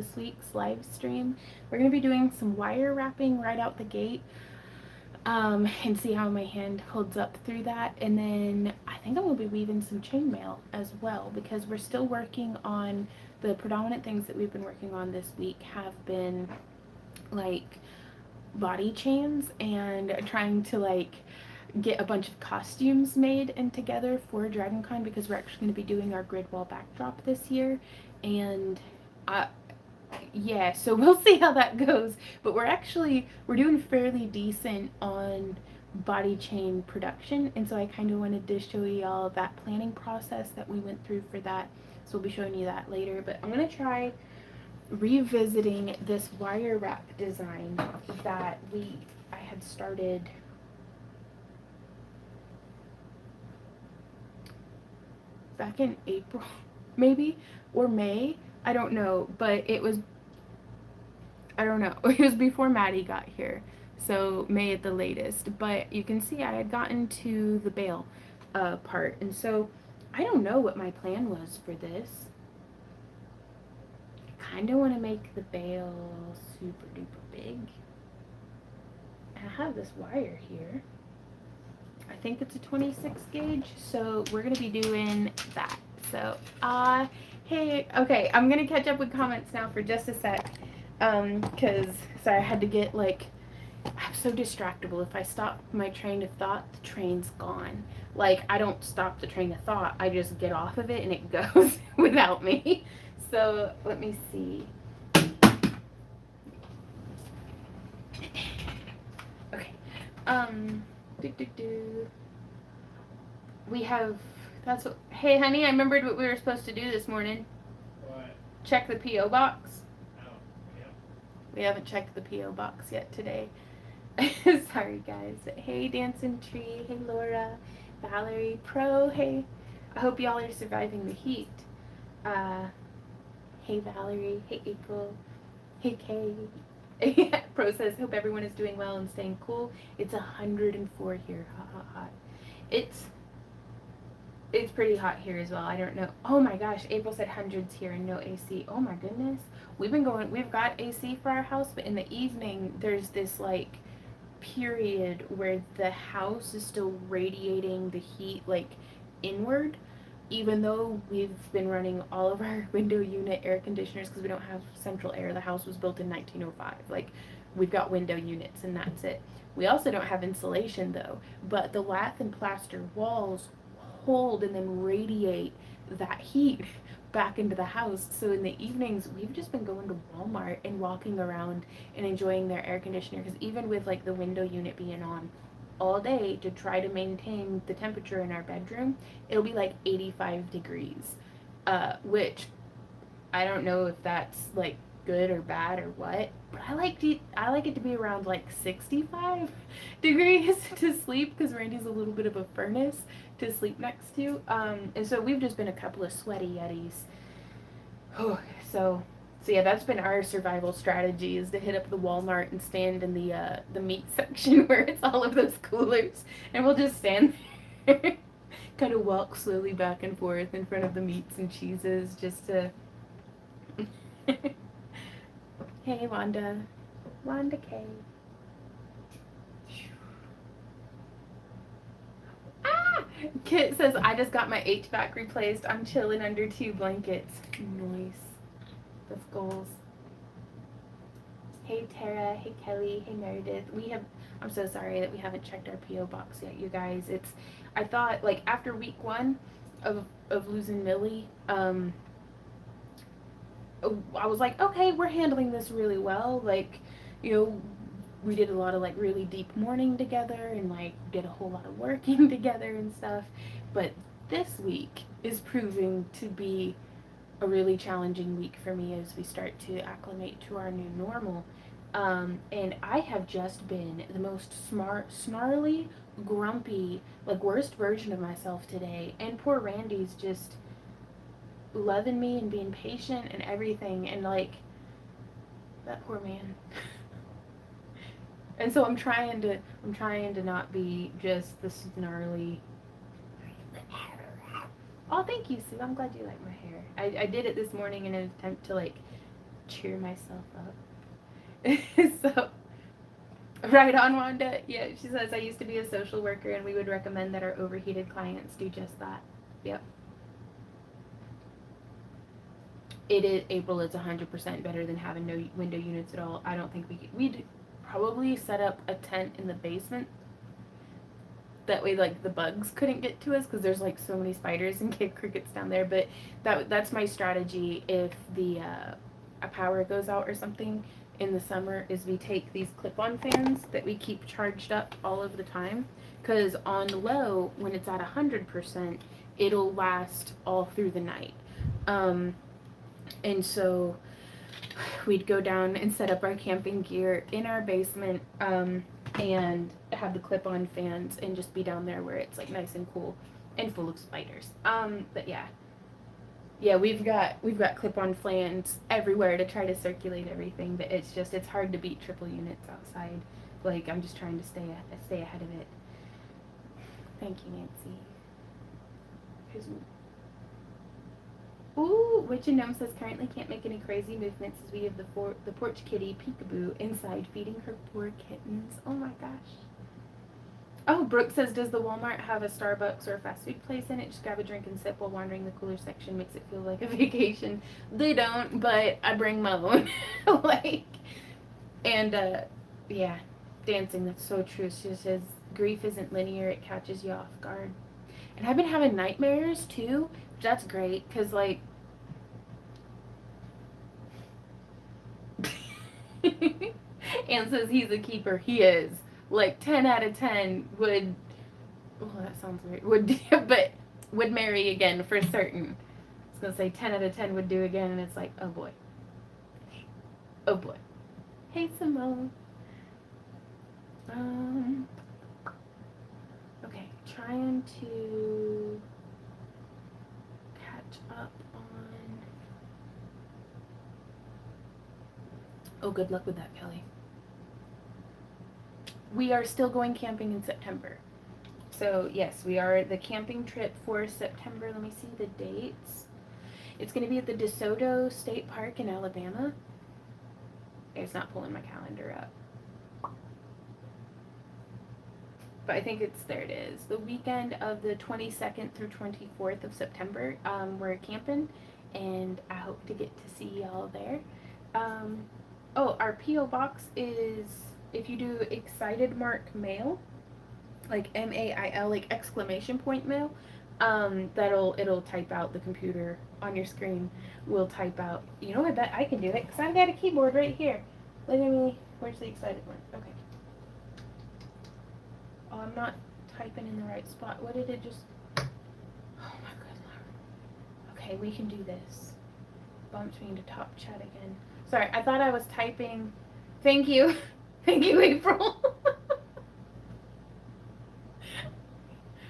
this week's live stream. We're going to be doing some wire wrapping right out the gate, and see how my hand holds up through that. And then I think I'm going to be weaving some chainmail as well, because we're still working on the predominant things that we've been working on this week have been like body chains and trying to like get a bunch of costumes made and together for DragonCon, because we're actually going to be doing our grid wall backdrop this year. And I, yeah, so we'll see how that goes. But we're doing fairly decent on body chain production, and so I kind of wanted to show you all that planning process that we went through for that. So we'll be showing you that later. But I'm gonna try revisiting this wire wrap design that I had started back in April, maybe, or May. I don't know, but I don't know. It was before Maddie got here, so May at the latest. But you can see I had gotten to the bail part, and so I don't know what my plan was for this. I kind of want to make the bail super duper big. And I have this wire here. I think it's a 26 gauge, so we're gonna be doing that. So, hey, okay, I'm gonna catch up with comments now for just a sec. Cause, sorry, I had to get like, I'm so distractible. If I stop my train of thought, the train's gone. Like, I don't stop the train of thought, I just get off of it and it goes without me. So, let me see. Okay. Um, do, do, do. We have, that's what, hey honey, I remembered what we were supposed to do this morning. What? Check the P.O. box. Oh, yep. We haven't checked the P.O. box yet today. Sorry guys. Hey Dancing Tree, hey Laura, Valerie, Pro, hey. I hope y'all are surviving the heat. Uh, hey Valerie, hey April, hey Kay. Pro says, hope everyone is doing well and staying cool. It's 104 here, hot, hot, hot. It's pretty hot here as well. I don't know. Oh my gosh, April said hundreds here and no AC. Oh my goodness. We've got AC for our house, but in the evening there's this like period where the house is still radiating the heat like inward, even though we've been running all of our window unit air conditioners because we don't have central air. The house was built in 1905. Like, we've got window units and that's it. We also don't have insulation though, but the lath and plaster walls hold and then radiate that heat back into the house. So in the evenings, we've just been going to Walmart and walking around and enjoying their air conditioner, because even with like the window unit being on all day to try to maintain the temperature in our bedroom, it'll be like 85 degrees, which I don't know if that's like good or bad or what, but I like it to be around like 65 degrees to sleep, because Randy's a little bit of a furnace to sleep next to. And so we've just been a couple of sweaty yetis. so so yeah, that's been our survival strategy, is to hit up the Walmart and stand in the meat section where it's all of those coolers, and we'll just stand there, kind of walk slowly back and forth in front of the meats and cheeses just to. Hey, Wanda. Wanda K. Ah! Kit says, I just got my HVAC replaced. I'm chilling under 2 blankets. Nice. That's goals. Hey, Tara. Hey, Kelly. Hey, Meredith. I'm so sorry that we haven't checked our P.O. box yet, you guys. I thought, like, after week 1 of losing Millie, I was like, okay, we're handling this really well. Like, you know, we did a lot of like really deep mourning together and like did a whole lot of working together and stuff. But this week is proving to be a really challenging week for me as we start to acclimate to our new normal. And I have just been the most snarly, grumpy, like worst version of myself today. And poor Randy's just loving me and being patient and everything, and like, that poor man. And so I'm trying to not be just the snarly. Oh, thank you, Sue. I'm glad you like my hair. I did it this morning in an attempt to like cheer myself up. So, right on, Wanda. Yeah, she says, I used to be a social worker and we would recommend that our overheated clients do just that. Yep. It is, April is 100% better than having no window units at all. I don't think we'd probably set up a tent in the basement. That way, like, the bugs couldn't get to us because there's like so many spiders and cave crickets down there. But that's my strategy if the a power goes out or something in the summer, is we take these clip-on fans that we keep charged up all of the time, because on low, when it's at 100%, it'll last all through the night. And so we'd go down and set up our camping gear in our basement, and have the clip-on fans and just be down there where it's like nice and cool and full of spiders. But yeah, we've got clip-on fans everywhere to try to circulate everything, but it's hard to beat triple units outside. Like, I'm just trying to stay ahead of it. Thank you, Nancy. Ooh, Witch and Gnome says currently can't make any crazy movements as we have the porch kitty Peekaboo inside feeding her poor kittens. Oh my gosh. Oh, Brooke says, does the Walmart have a Starbucks or a fast food place in it? Just grab a drink and sip while wandering the cooler section. Makes it feel like a vacation. They don't, but I bring my own. Like, and yeah, dancing, that's so true. She says, grief isn't linear, it catches you off guard. And I've been having nightmares too. That's great, because, like, Anne says he's a keeper. He is. Like, 10 out of 10 would, oh, that sounds weird, but would marry again for certain. I was going to say 10 out of 10 would do again, and it's like, oh boy. Oh boy. Hey, Simone. Okay, trying to catch up on. Oh, good luck with that, Kelly. We are still going camping in September. So, yes, we are. The camping trip for September, let me see the dates. It's going to be at the DeSoto State Park in Alabama. It's not pulling my calendar up. But I think there it is. The weekend of the 22nd through 24th of September, we're camping, and I hope to get to see y'all there. Oh, our P.O. box is, if you do excited mark mail, like M-A-I-L, like exclamation point mail, it'll type out, the computer on your screen will type out, you know, I bet I can do it, because I've got a keyboard right here. Look at me. Where's the excited mark? Okay. Oh, I'm not typing in the right spot. What did it just... Oh my good lord. Okay, we can do this. Bumped me into top chat again. Sorry, I thought I was typing. Thank you. Thank you, April.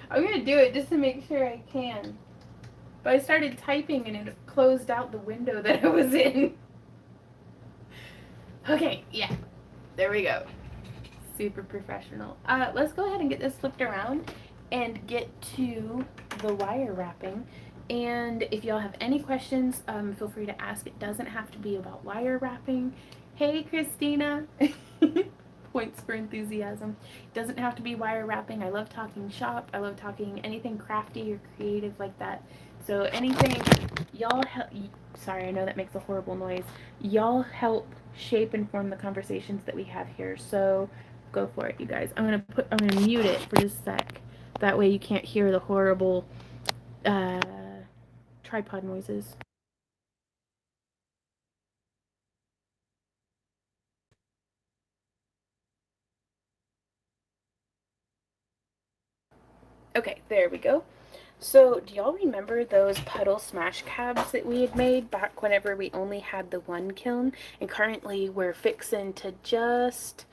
I'm gonna do it just to make sure I can. But I started typing and it closed out the window that I was in. Okay, yeah. There we go. Super professional. Let's go ahead and get this flipped around and get to the wire wrapping. And if y'all have any questions, feel free to ask. It doesn't have to be about wire wrapping. Hey, Christina. Points for enthusiasm. It doesn't have to be wire wrapping. I love talking shop. I love talking anything crafty or creative like that. So anything, y'all help. Sorry, I know that makes a horrible noise. Y'all help shape and form the conversations that we have here. So go for it, you guys. I'm gonna mute it for just a sec. That way you can't hear the horrible tripod noises. Okay, there we go. So, do y'all remember those puddle smash cabs that we had made back whenever we only had the one kiln? And currently we're fixing to just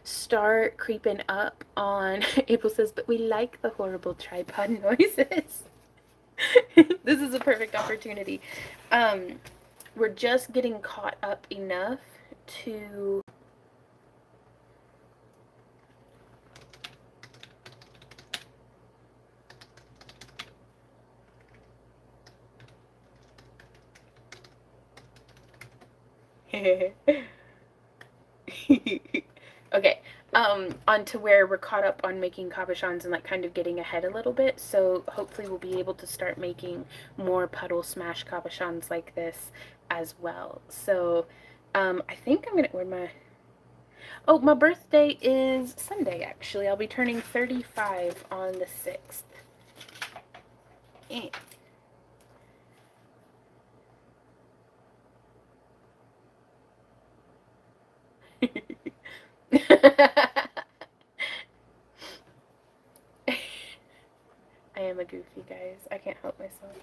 start creeping up on... April says, but we like the horrible tripod noises. This is a perfect opportunity. We're just getting caught up enough to... Okay, on to where we're caught up on making cabochons and like kind of getting ahead a little bit. So hopefully we'll be able to start making more puddle smash cabochons like this as well. So I think I'm gonna order my. Oh, my birthday is Sunday actually. I'll be turning 35 on the 6th. I am a goofy, guys. I can't help myself.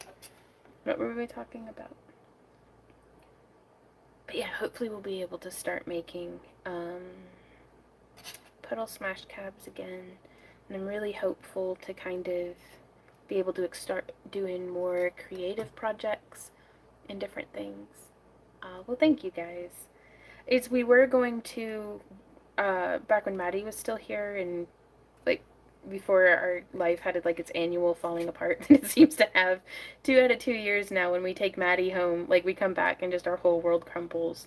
What were we talking about? But yeah, hopefully we'll be able to start making puddle smash cabs again. And I'm really hopeful to kind of be able to start doing more creative projects and different things. Well, thank you guys. We were going to, back when Maddie was still here and like before our life had like its annual falling apart and it seems to have 2 out of 2 years now. When we take Maddie home, like we come back and just our whole world crumbles.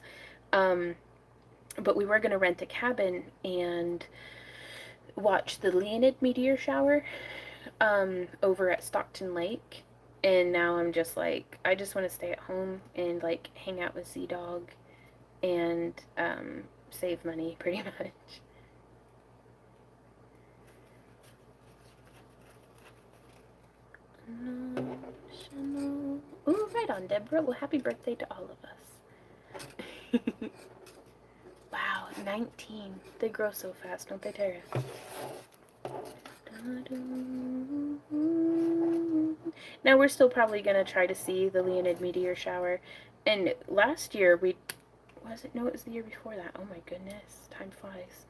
But we were going to rent a cabin and watch the Leonid meteor shower over at Stockton Lake. And now I'm just like, I just want to stay at home and like hang out with Z Dog and save money pretty much. Ooh, right on, Deborah. Well, happy birthday to all of us. Wow, 19. They grow so fast, don't they, Tara? Now, we're still probably going to try to see the Leonid meteor shower. And last year, was it? No, it was the year before that. Oh my goodness, time flies.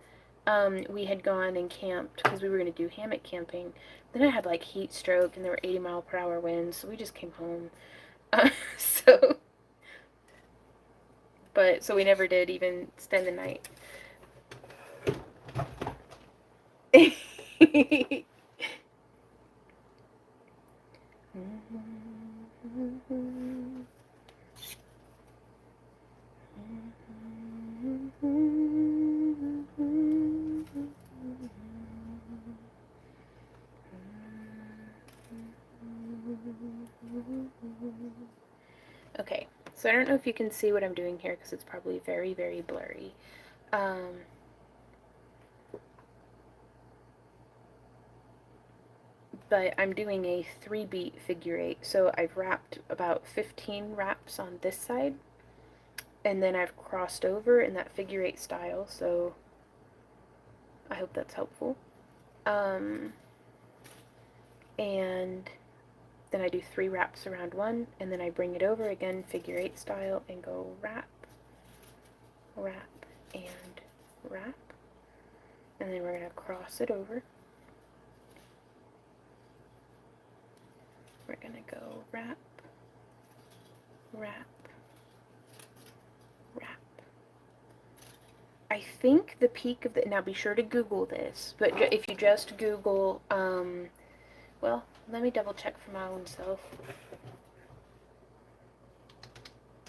We had gone and camped because we were going to do hammock camping. Then I had like heat stroke and there were 80-mile-per-hour winds, so we just came home. So we never did even spend the night. Okay, so I don't know if you can see what I'm doing here because it's probably very, very blurry. But I'm doing a 3-beat figure 8. So I've wrapped about 15 wraps on this side, and then I've crossed over in that figure 8 style, so I hope that's helpful. And then I do 3 wraps around one, and then I bring it over again, figure 8 style, and go wrap, wrap, and wrap. And then we're going to cross it over. We're going to go wrap, wrap, wrap. I think the peak of the, now be sure to Google this, but if you just Google, well, let me double check for my own self.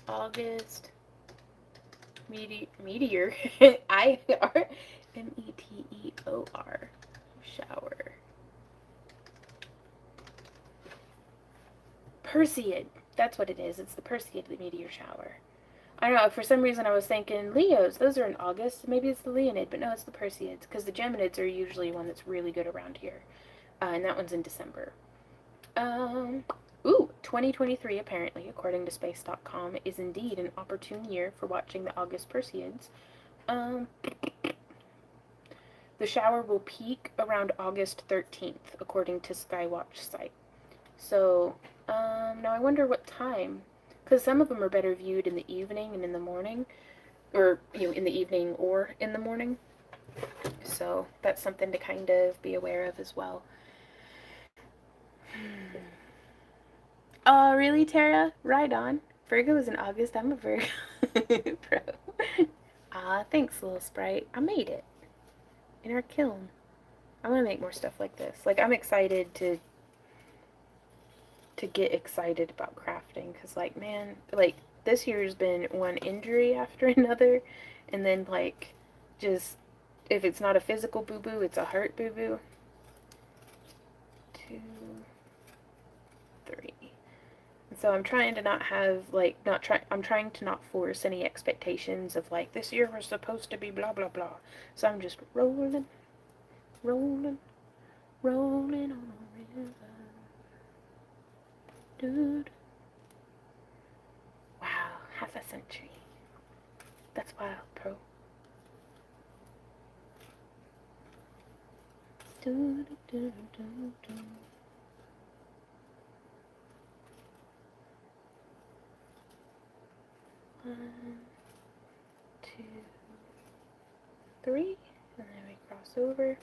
August meteor, I-R-M-E-T-E-O-R, shower. Perseid, that's what it is. It's the Perseid meteor shower. I don't know, for some reason I was thinking Leos, those are in August. Maybe it's the Leonid, but no, it's the Perseids, because the Geminids are usually one that's really good around here. And that one's in December. Ooh, 2023, apparently, according to space.com, is indeed an opportune year for watching the August Perseids. The shower will peak around August 13th, according to Skywatch site. So, now I wonder what time, because some of them are better viewed in the evening and in the morning, or, in the evening or in the morning. So, that's something to kind of be aware of as well. Oh, really, Tara? Right on. Virgo is in August. I'm a Virgo. Pro. Thanks, little sprite. I made it. In our kiln. I want to make more stuff like this. Like, I'm excited to get excited about crafting. Because, like, man, like, this year's been one injury after another, and then like just if it's not a physical boo boo, it's a heart boo boo. 2, 3. And so I'm trying to not have like not try. I'm trying to not force any expectations of like this year was supposed to be blah blah blah. So I'm just rolling, rolling, rolling on a river. Dude. Wow, half a century. That's wild, bro. Do, do, do, do. 1, 2, 3, and then we cross over,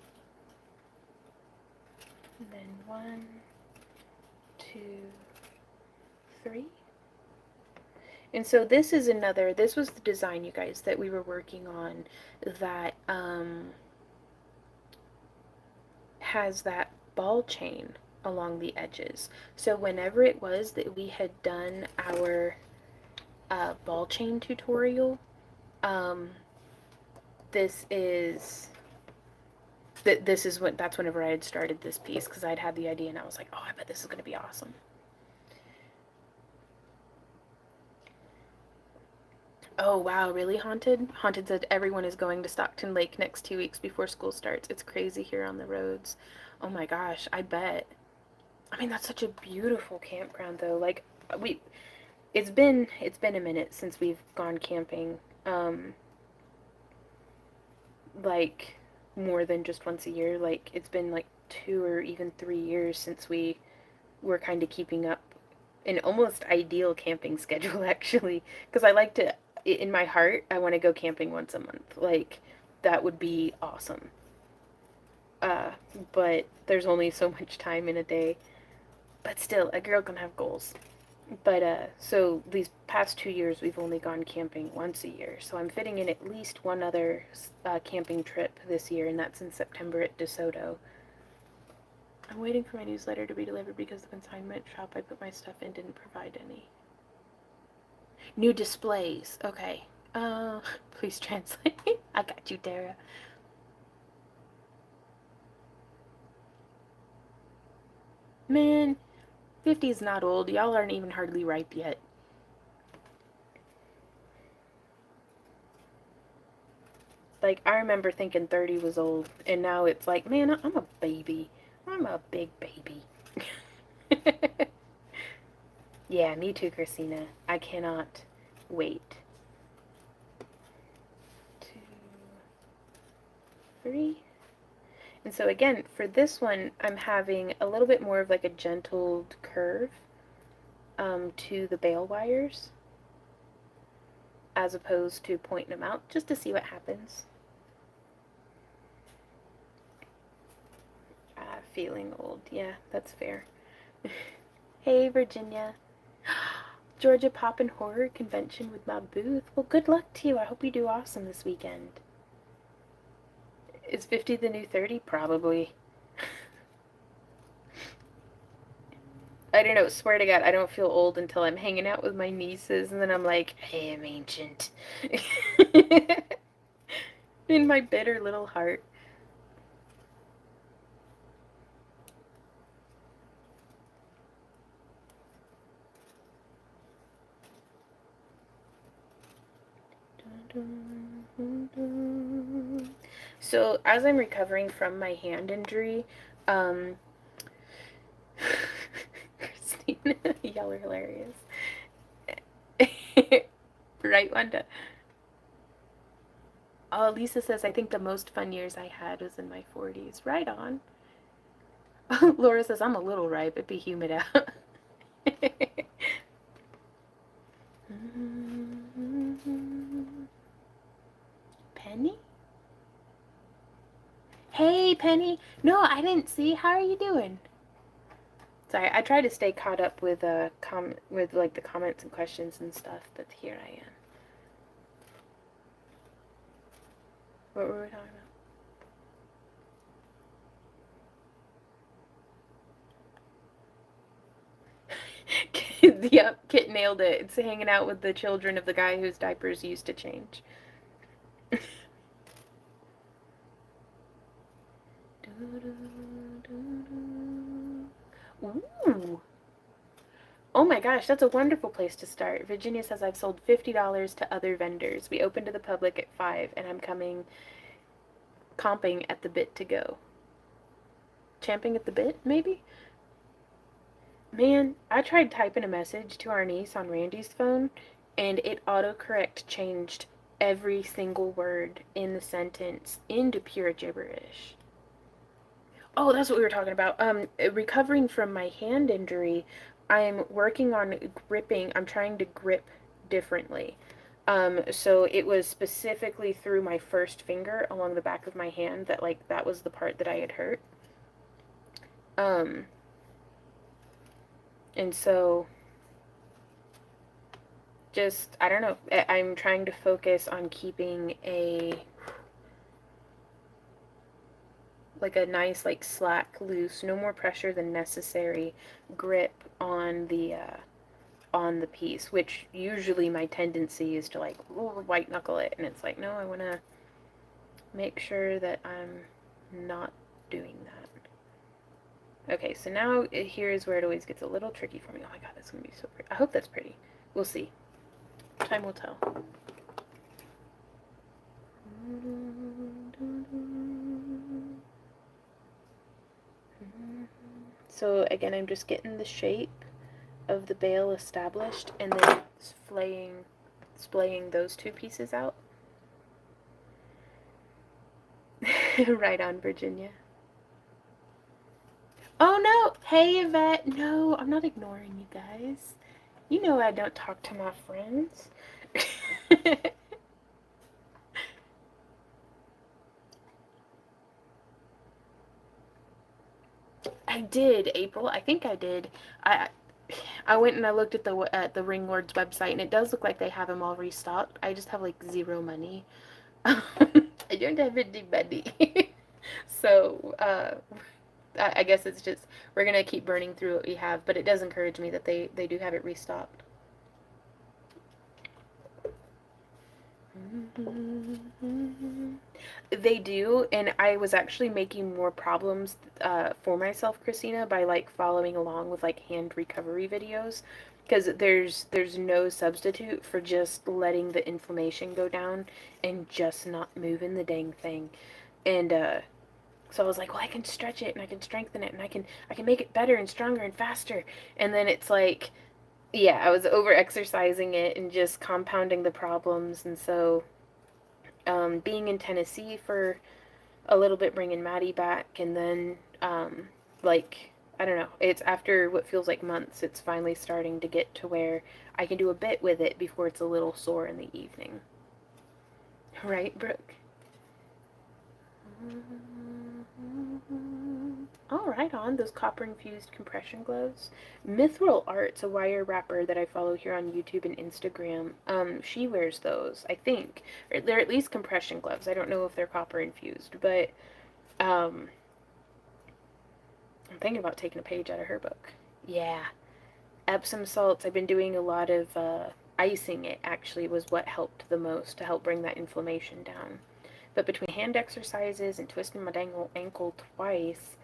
and then 1, 2, 3. And so this is another, this was the design, you guys, that we were working on that has that ball chain along the edges. So whenever it was that we had done our ball chain tutorial, this is that's whenever I had started this piece, because I'd had the idea and I was like, oh, I bet this is going to be awesome. Oh wow, really, Haunted? Haunted said everyone is going to Stockton Lake next 2 weeks before school starts. It's crazy here on the roads. Oh my gosh, I bet. I mean, that's such a beautiful campground though. Like it's been a minute since we've gone camping. Like more than just once a year. Like it's been like 2 or even 3 years since we were kind of keeping up an almost ideal camping schedule actually, because I like to, in my heart, I want to go camping once a month. Like that would be awesome. Uh, but there's only so much time in a day. But still, a girl can have goals. But so these past 2 years, we've only gone camping once a year. So I'm fitting in at least one other camping trip this year, and that's in September at DeSoto. I'm waiting for my newsletter to be delivered because the consignment shop I put my stuff in didn't provide any. New displays. Okay. Please translate. I got you, Dara. Man, 50 is not old. Y'all aren't even hardly ripe yet. Like, I remember thinking 30 was old, and now it's like, man, I'm a baby. I'm a big baby. Yeah, me too, Christina. I cannot wait. 2, 3. And so again, for this one, I'm having a little bit more of like a gentled curve to the bail wires, as opposed to pointing them out, just to see what happens. Feeling old. Yeah, that's fair. Hey, Virginia. Georgia Poppin' Horror Convention with my booth. Well, good luck to you. I hope you do awesome this weekend. Is 50 the new 30? Probably. I don't know. Swear to God, I don't feel old until I'm hanging out with my nieces, and then I'm like, I am ancient. In my bitter little heart. So as I'm recovering from my hand injury, Christina, y'all are hilarious. Right, Wanda? Oh, Lisa says, I think the most fun years I had was in my 40s. Right on. Laura says, I'm a little ripe. It'd be humid out. Penny? Hey, Penny. No, I didn't see. How are you doing? Sorry, I try to stay caught up with with like the comments and questions and stuff, but here I am. What were we talking about? Yep, Kit nailed it. It's hanging out with the children of the guy whose diapers used to change. Ooh. Oh my gosh, that's a wonderful place to start. Virginia says I've sold $50 to other vendors. We open to the public at 5, and I'm comping at the bit to go. Champing at the bit, maybe? Man, I tried typing a message to our niece on Randy's phone, and it autocorrect changed every single word in the sentence into pure gibberish. Oh, that's what we were talking about. Recovering from my hand injury, I'm working on gripping. I'm trying to grip differently. So it was specifically through my first finger along the back of my hand that that was the part that I had hurt. Um, and so just I don't know. I'm trying to focus on keeping a nice slack, loose, no more pressure than necessary grip on the piece, which usually my tendency is to white knuckle it, and it's no, I want to make sure that I'm not doing that. Okay, so now here's where it always gets a little tricky for me. Oh my god, that's gonna be so pretty. I hope that's pretty. We'll see. Time will tell. So again, I'm just getting the shape of the bale established and then splaying those two pieces out. Right on, Virginia. Oh no! Hey, Yvette! No, I'm not ignoring you guys. You know I don't talk to my friends. I did, April. I think I did. I went and I looked at the Ring Lord's website, and it does look like they have them all restocked. I just have zero money. I don't have any money. So I guess it's just we're gonna keep burning through what we have, but it does encourage me that they do have it restocked. They do, and I was actually making more problems for myself, Christina, by following along with hand recovery videos, because there's no substitute for just letting the inflammation go down and just not moving the dang thing. And so I was like, well, I can stretch it and I can strengthen it and I can make it better and stronger and faster. And then it's yeah, I was over exercising it and just compounding the problems. And so being in Tennessee for a little bit, bringing Maddie back, and then I don't know, it's after what feels like months, it's finally starting to get to where I can do a bit with it before it's a little sore in the evening. Right, Brooke? Oh, right on. Those copper-infused compression gloves. Mithril Art's a wire wrapper that I follow here on YouTube and Instagram. She wears those, I think. Or they're at least compression gloves. I don't know if they're copper-infused, but I'm thinking about taking a page out of her book. Yeah. Epsom salts. I've been doing a lot of icing it, actually, was what helped the most to help bring that inflammation down. But between hand exercises and twisting my dang ankle twice,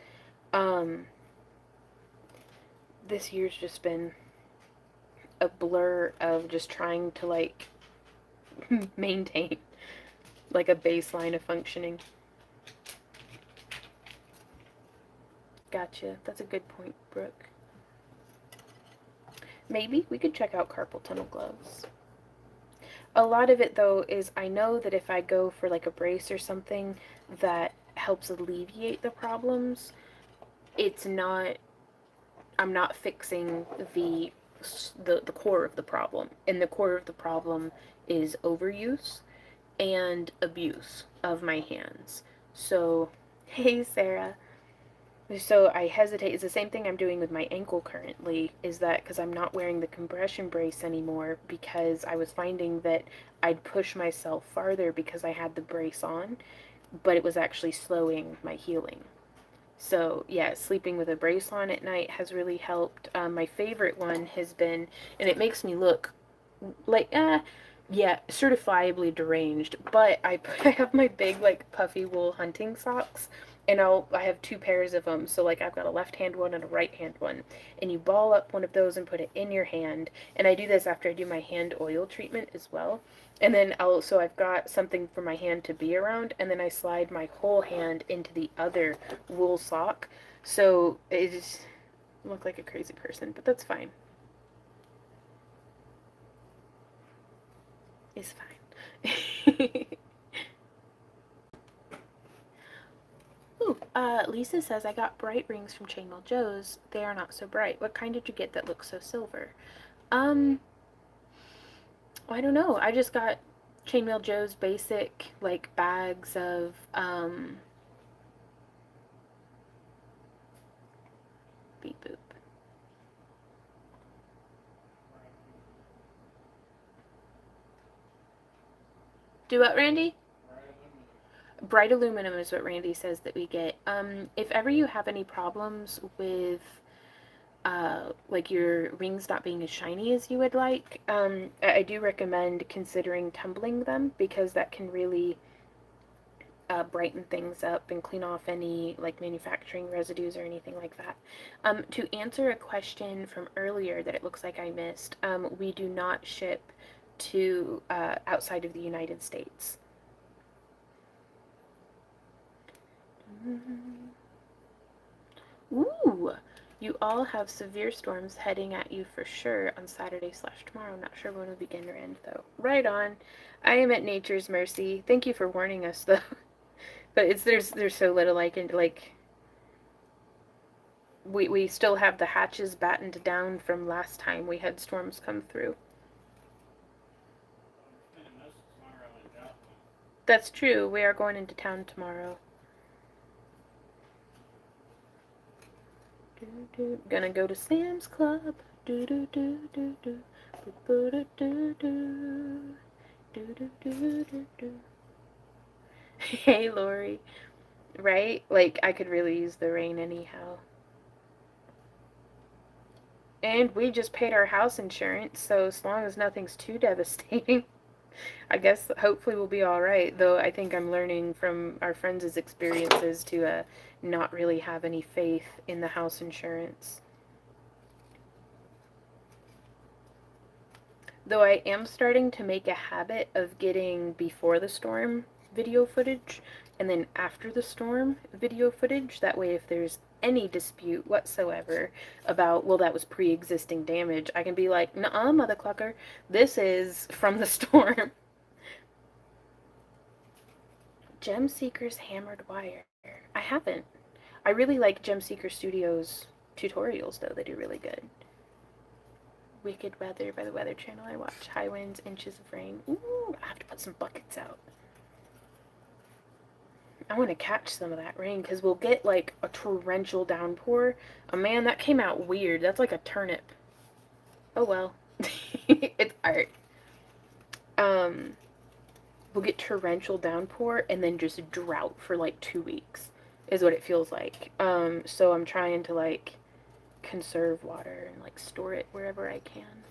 this year's just been a blur of just trying to maintain a baseline of functioning. Gotcha. That's a good point, Brooke. Maybe we could check out carpal tunnel gloves. A lot of it, though, is I know that if I go for a brace or something that helps alleviate the problems, I'm not fixing the core of the problem. And the core of the problem is overuse and abuse of my hands. So, hey, Sarah. So I hesitate. It's the same thing I'm doing with my ankle currently, is that because I'm not wearing the compression brace anymore, because I was finding that I'd push myself farther because I had the brace on, but it was actually slowing my healing. So yeah, sleeping with a brace on at night has really helped. My favorite one has been, and it makes me look like, yeah, certifiably deranged. But I have my big like puffy wool hunting socks, and I have two pairs of them. So like I've got a left hand one and a right hand one, and you ball up one of those and put it in your hand. And I do this after I do my hand oil treatment as well. And then I've got something for my hand to be around, and then I slide my whole hand into the other wool sock. So it just look like a crazy person, but that's fine. It's fine. Ooh, Lisa says, I got bright rings from Chainmail Joe's. They are not so bright. What kind did you get that looks so silver? Um, I don't know. I just got Chainmail Joe's basic, like, bags of, beep boop. Do what, Randy? Bright aluminum is what Randy says that we get. If ever you have any problems with like your rings not being as shiny as you would like, I do recommend considering tumbling them, because that can really brighten things up and clean off any like manufacturing residues or anything like that. To answer a question from earlier that it looks like I missed, we do not ship to outside of the United States. Ooh, you all have severe storms heading at you for sure on Saturday/tomorrow. Not sure when it'll begin or end though. Right on. I am at nature's mercy. Thank you for warning us though. But there's so little I can like. We still have the hatches battened down from last time we had storms come through. That's true. We are going into town tomorrow. Gonna go to Sam's Club. Do do do do do. Do do do do. Do do do do do. Hey, Lori. Right? Like, I could really use the rain anyhow. And we just paid our house insurance, so as long as nothing's too devastating, I guess hopefully we'll be all right. Though I think I'm learning from our friends' experiences to not really have any faith in the house insurance. Though I am starting to make a habit of getting before the storm video footage and then after the storm video footage. That way, if there's any dispute whatsoever about, well, that was pre-existing damage, I can be like, nuh-uh, mother clucker, this is from the storm. Gem Seeker's Hammered Wire. I haven't. I really like Gem Seeker Studios tutorials, though. They do really good. Wicked Weather by the Weather Channel. I watch High Winds, Inches of Rain. Ooh, I have to put some buckets out. I want to catch some of that rain, because we'll get like a torrential downpour. Oh man, that came out weird. That's like a turnip. Oh well. It's art. Um, we'll get torrential downpour and then just drought for like 2 weeks is what it feels like. So I'm trying to like conserve water and like store it wherever I can.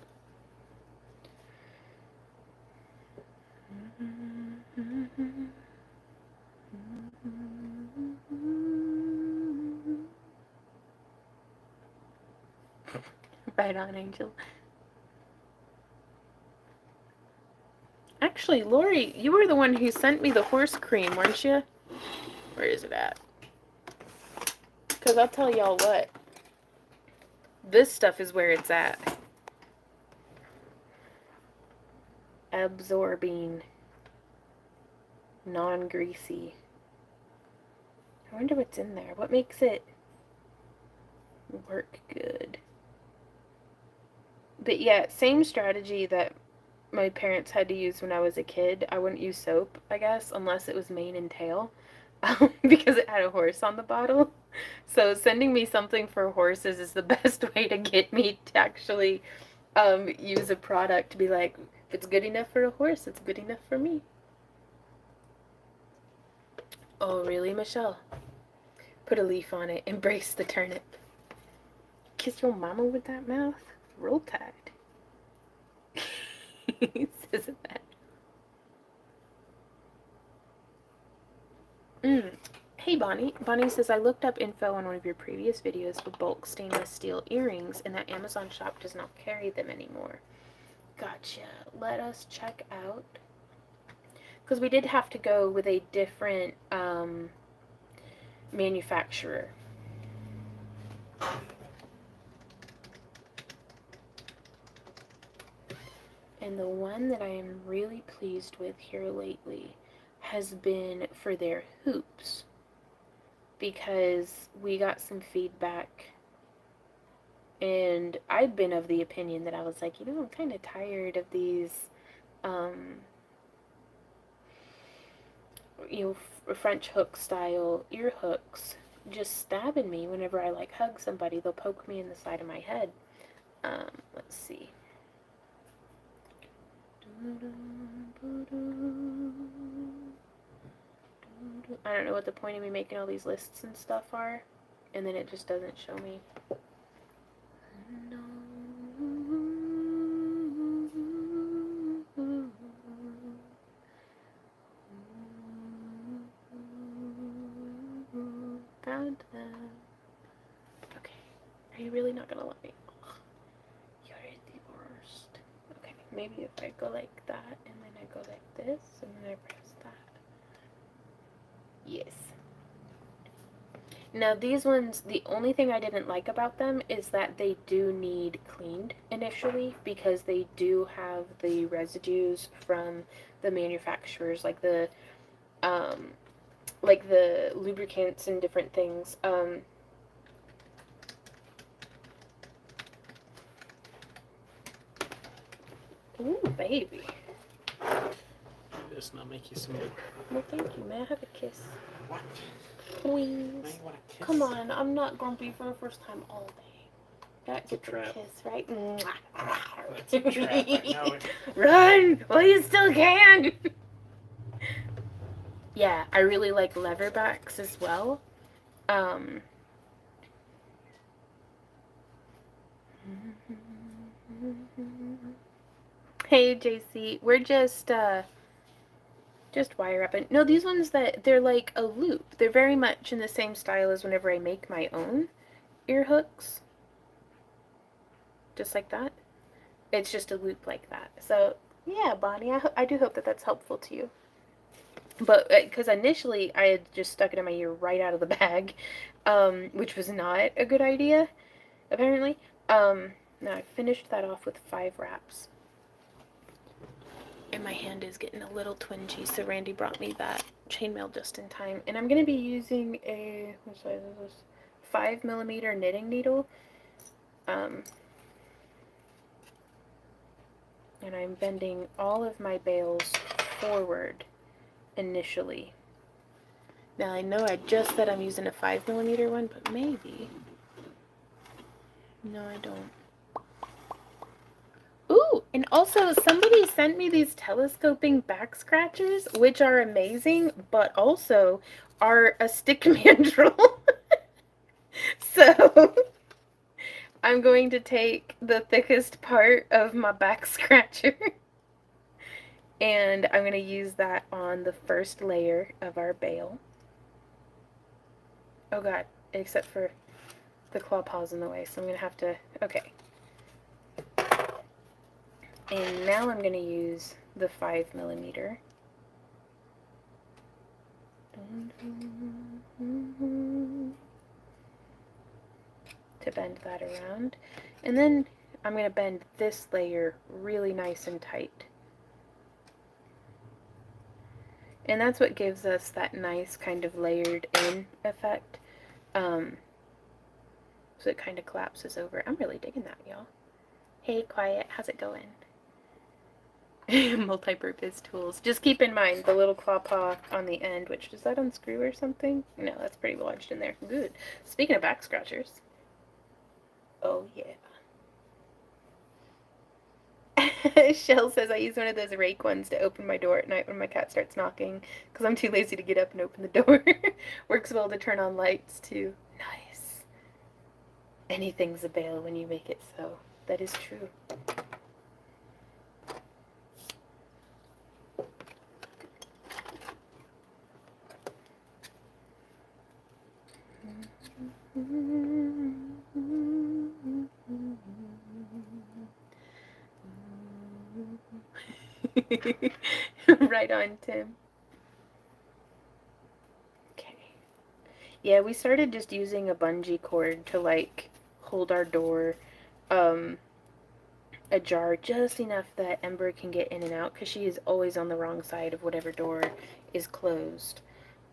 Right on, Angel. Actually, Lori, you were the one who sent me the horse cream, weren't you? Where is it at? Because I'll tell y'all what. This stuff is where it's at. Absorbing. Non-greasy. I wonder what's in there. What makes it work good? But yeah, same strategy that my parents had to use when I was a kid. I wouldn't use soap, I guess, unless it was mane and tail, because it had a horse on the bottle. So sending me something for horses is the best way to get me to actually use a product to be like, if it's good enough for a horse, it's good enough for me. Oh, really, Michelle? Put a leaf on it. Embrace the turnip. Kiss your mama with that mouth? Roll Tide. He says that. Hey Bonnie. Bonnie says, I looked up info on one of your previous videos for bulk stainless steel earrings, and that Amazon shop does not carry them anymore. Gotcha. Let us check out. Because we did have to go with a different manufacturer. And the one that I am really pleased with here lately has been for their hoops. Because we got some feedback, and I'd been of the opinion that I was like, I'm kind of tired of these, French hook style ear hooks just stabbing me whenever I like hug somebody. They'll poke me in the side of my head. Let's see. I don't know what the point of me making all these lists and stuff are, and then it just doesn't show me. Found them. Okay, are you really not gonna let me? You're the worst. Okay, maybe if I go like that, and then I go like this, and then I press that. Yes. Now these ones, the only thing I didn't like about them is that they do need cleaned initially, because they do have the residues from the manufacturers, like the lubricants and different things. Ooh, baby. This not make you smooth. Well, thank you. May I have a kiss? What? Please. Now you want a kiss? Come on, I'm not grumpy for the first time all day. That's a trap. kiss, right? That's a trap. I know it. Run! Well, you still can! Yeah, I really like leatherbacks as well. Hey, JC. We're just wire wrapping. No, these ones they're like a loop. They're very much in the same style as whenever I make my own ear hooks. Just like that. It's just a loop like that. So, yeah, Bonnie, I do hope that that's helpful to you. But, because initially I had just stuck it in my ear right out of the bag, which was not a good idea, apparently. Now I finished that off with 5 wraps. And my hand is getting a little twingy, so Randy brought me that chainmail just in time. And I'm going to be using a, what size is this? 5mm knitting needle. And I'm bending all of my bales forward initially. Now I know I just said I'm using a 5mm one, but maybe. No, I don't. Ooh, and also somebody sent me these telescoping back scratchers, which are amazing, but also are a stick mandrel. So I'm going to take the thickest part of my back scratcher and I'm going to use that on the first layer of our bale. Oh god, except for the claw paws in the way, so I'm going to have to, okay. And now I'm going to use the 5mm. To bend that around. And then I'm going to bend this layer really nice and tight. And that's what gives us that nice kind of layered in effect. So it kind of collapses over. I'm really digging that, y'all. Hey, Quiet, how's it going? Multi-purpose tools. Just keep in mind the little claw paw on the end, which, does that unscrew or something? No, that's pretty lodged in there. Good. Speaking of back scratchers. Oh, yeah. Shell says I use one of those rake ones to open my door at night when my cat starts knocking because I'm too lazy to get up and open the door. Works well to turn on lights too. Nice. Anything's a bale when you make it so. That is true. Right on, Tim. Okay. Yeah, we started just using a bungee cord to like hold our door ajar just enough that Ember can get in and out because she is always on the wrong side of whatever door is closed.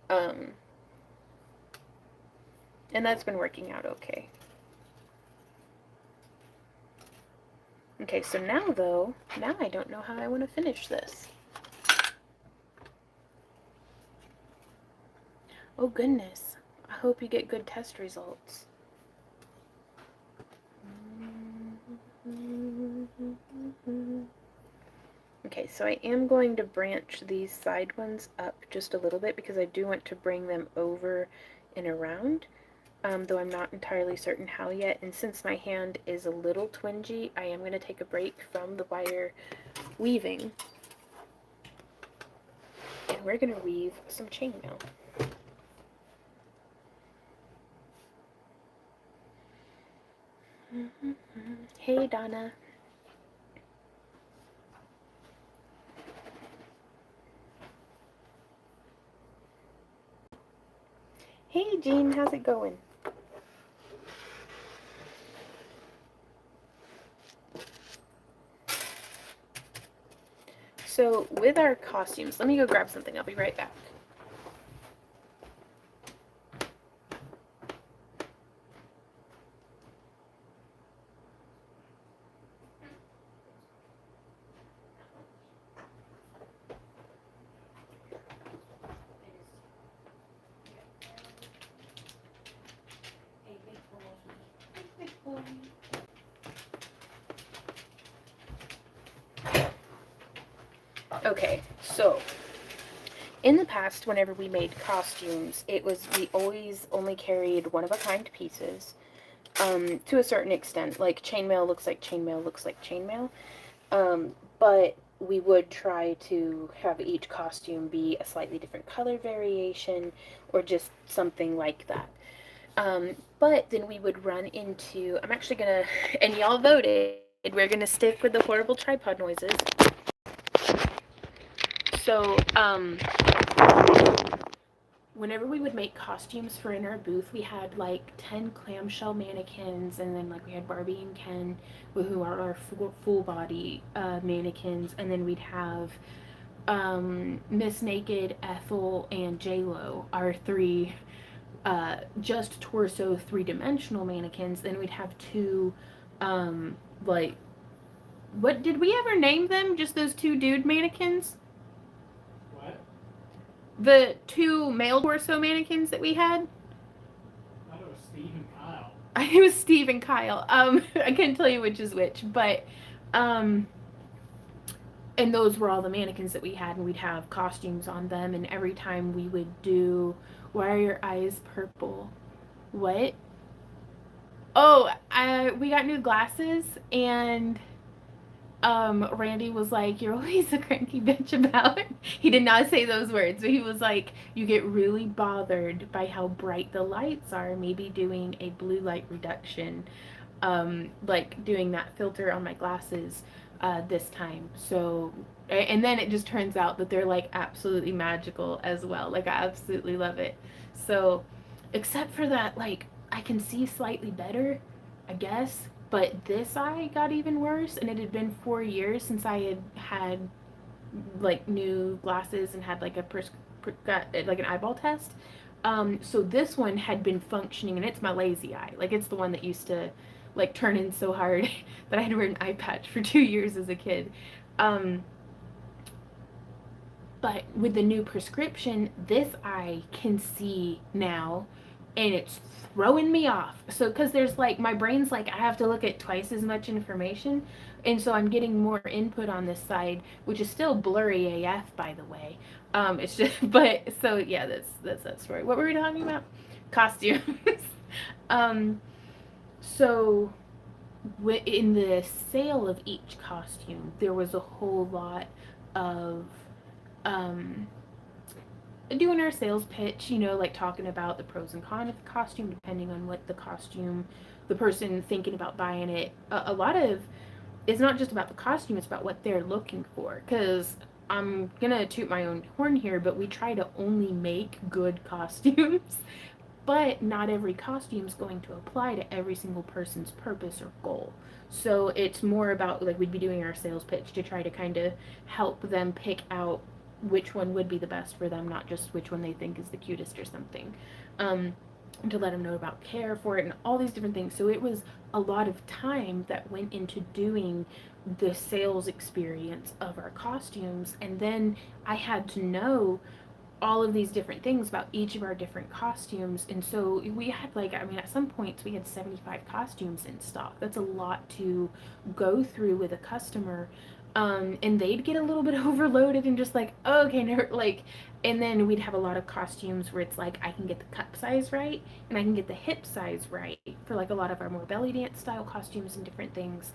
And that's been working out okay. Okay, so now though, now I don't know how I want to finish this. Oh goodness. I hope you get good test results. Okay, so I am going to branch these side ones up just a little bit because I do want to bring them over and around, though I'm not entirely certain how yet. And since my hand is a little twingy, I am going to take a break from the wire weaving. And we're going to weave some chainmail. Hey, Donna. Hey, Jean, how's it going? So, with our costumes, let me go grab something. I'll be right back. Okay, so in the past, whenever we made costumes, we always only carried one-of-a-kind pieces, to a certain extent. Like, chainmail looks like chainmail looks like chainmail, but we would try to have each costume be a slightly different color variation, or just something like that. But then we would run into, I'm actually gonna, and y'all voted, we're gonna stick with the horrible tripod noises. So, whenever we would make costumes for in our booth, we had like 10 clamshell mannequins, and then like we had Barbie and Ken, who are our full body mannequins, and then we'd have Miss Naked, Ethel, and J-Lo, our three just torso three-dimensional mannequins. Then we'd have two like, what did we ever name them? Just those two dude mannequins? What? The two male torso mannequins that we had? I thought it was Steve and Kyle. It was Steve and Kyle. I couldn't tell you which is which, but and those were all the mannequins that we had, and we'd have costumes on them. And every time we would do, why are your eyes purple? What? Oh, we got new glasses, and Randy was like, "You're always a cranky bitch about it." He did not say those words, but he was like, "You get really bothered by how bright the lights are. Maybe doing a blue light reduction, like doing that filter on my glasses this time." So, and then it just turns out that they're like absolutely magical as well. Like, I absolutely love it. So, except for that, like, I can see slightly better, I guess. But this eye got even worse, and it had been 4 years since I had like new glasses and had like got like an eyeball test. So this one had been functioning, and it's my lazy eye. Like, it's the one that used to like turn in so hard that I had to wear an eye patch for 2 years as a kid. But with the new prescription, this eye can see now and it's throwing me off. So, because there's like, my brain's like, I have to look at twice as much information. And so I'm getting more input on this side, which is still blurry AF, by the way. It's just, but so yeah, that's that story. What were we talking about? Costumes. um, so in the sale of each costume, there was a whole lot of um, doing our sales pitch, like talking about the pros and cons of the costume, depending on what the costume, the person thinking about buying it. A lot of it's not just about the costume, it's about what they're looking for. Because I'm gonna toot my own horn here, but we try to only make good costumes. But not every costume is going to apply to every single person's purpose or goal. So it's more about, like, we'd be doing our sales pitch to try to kind of help them pick out which one would be the best for them, not just which one they think is the cutest or something. And to let them know about care for it and all these different things. So it was a lot of time that went into doing the sales experience of our costumes. And then I had to know all of these different things about each of our different costumes. And so we had, like, I mean, at some points we had 75 costumes in stock. That's a lot to go through with a customer. And they'd get a little bit overloaded and just like, oh, okay, no, like, and then we'd have a lot of costumes where it's like, I can get the cup size right and I can get the hip size right for like a lot of our more belly dance style costumes and different things.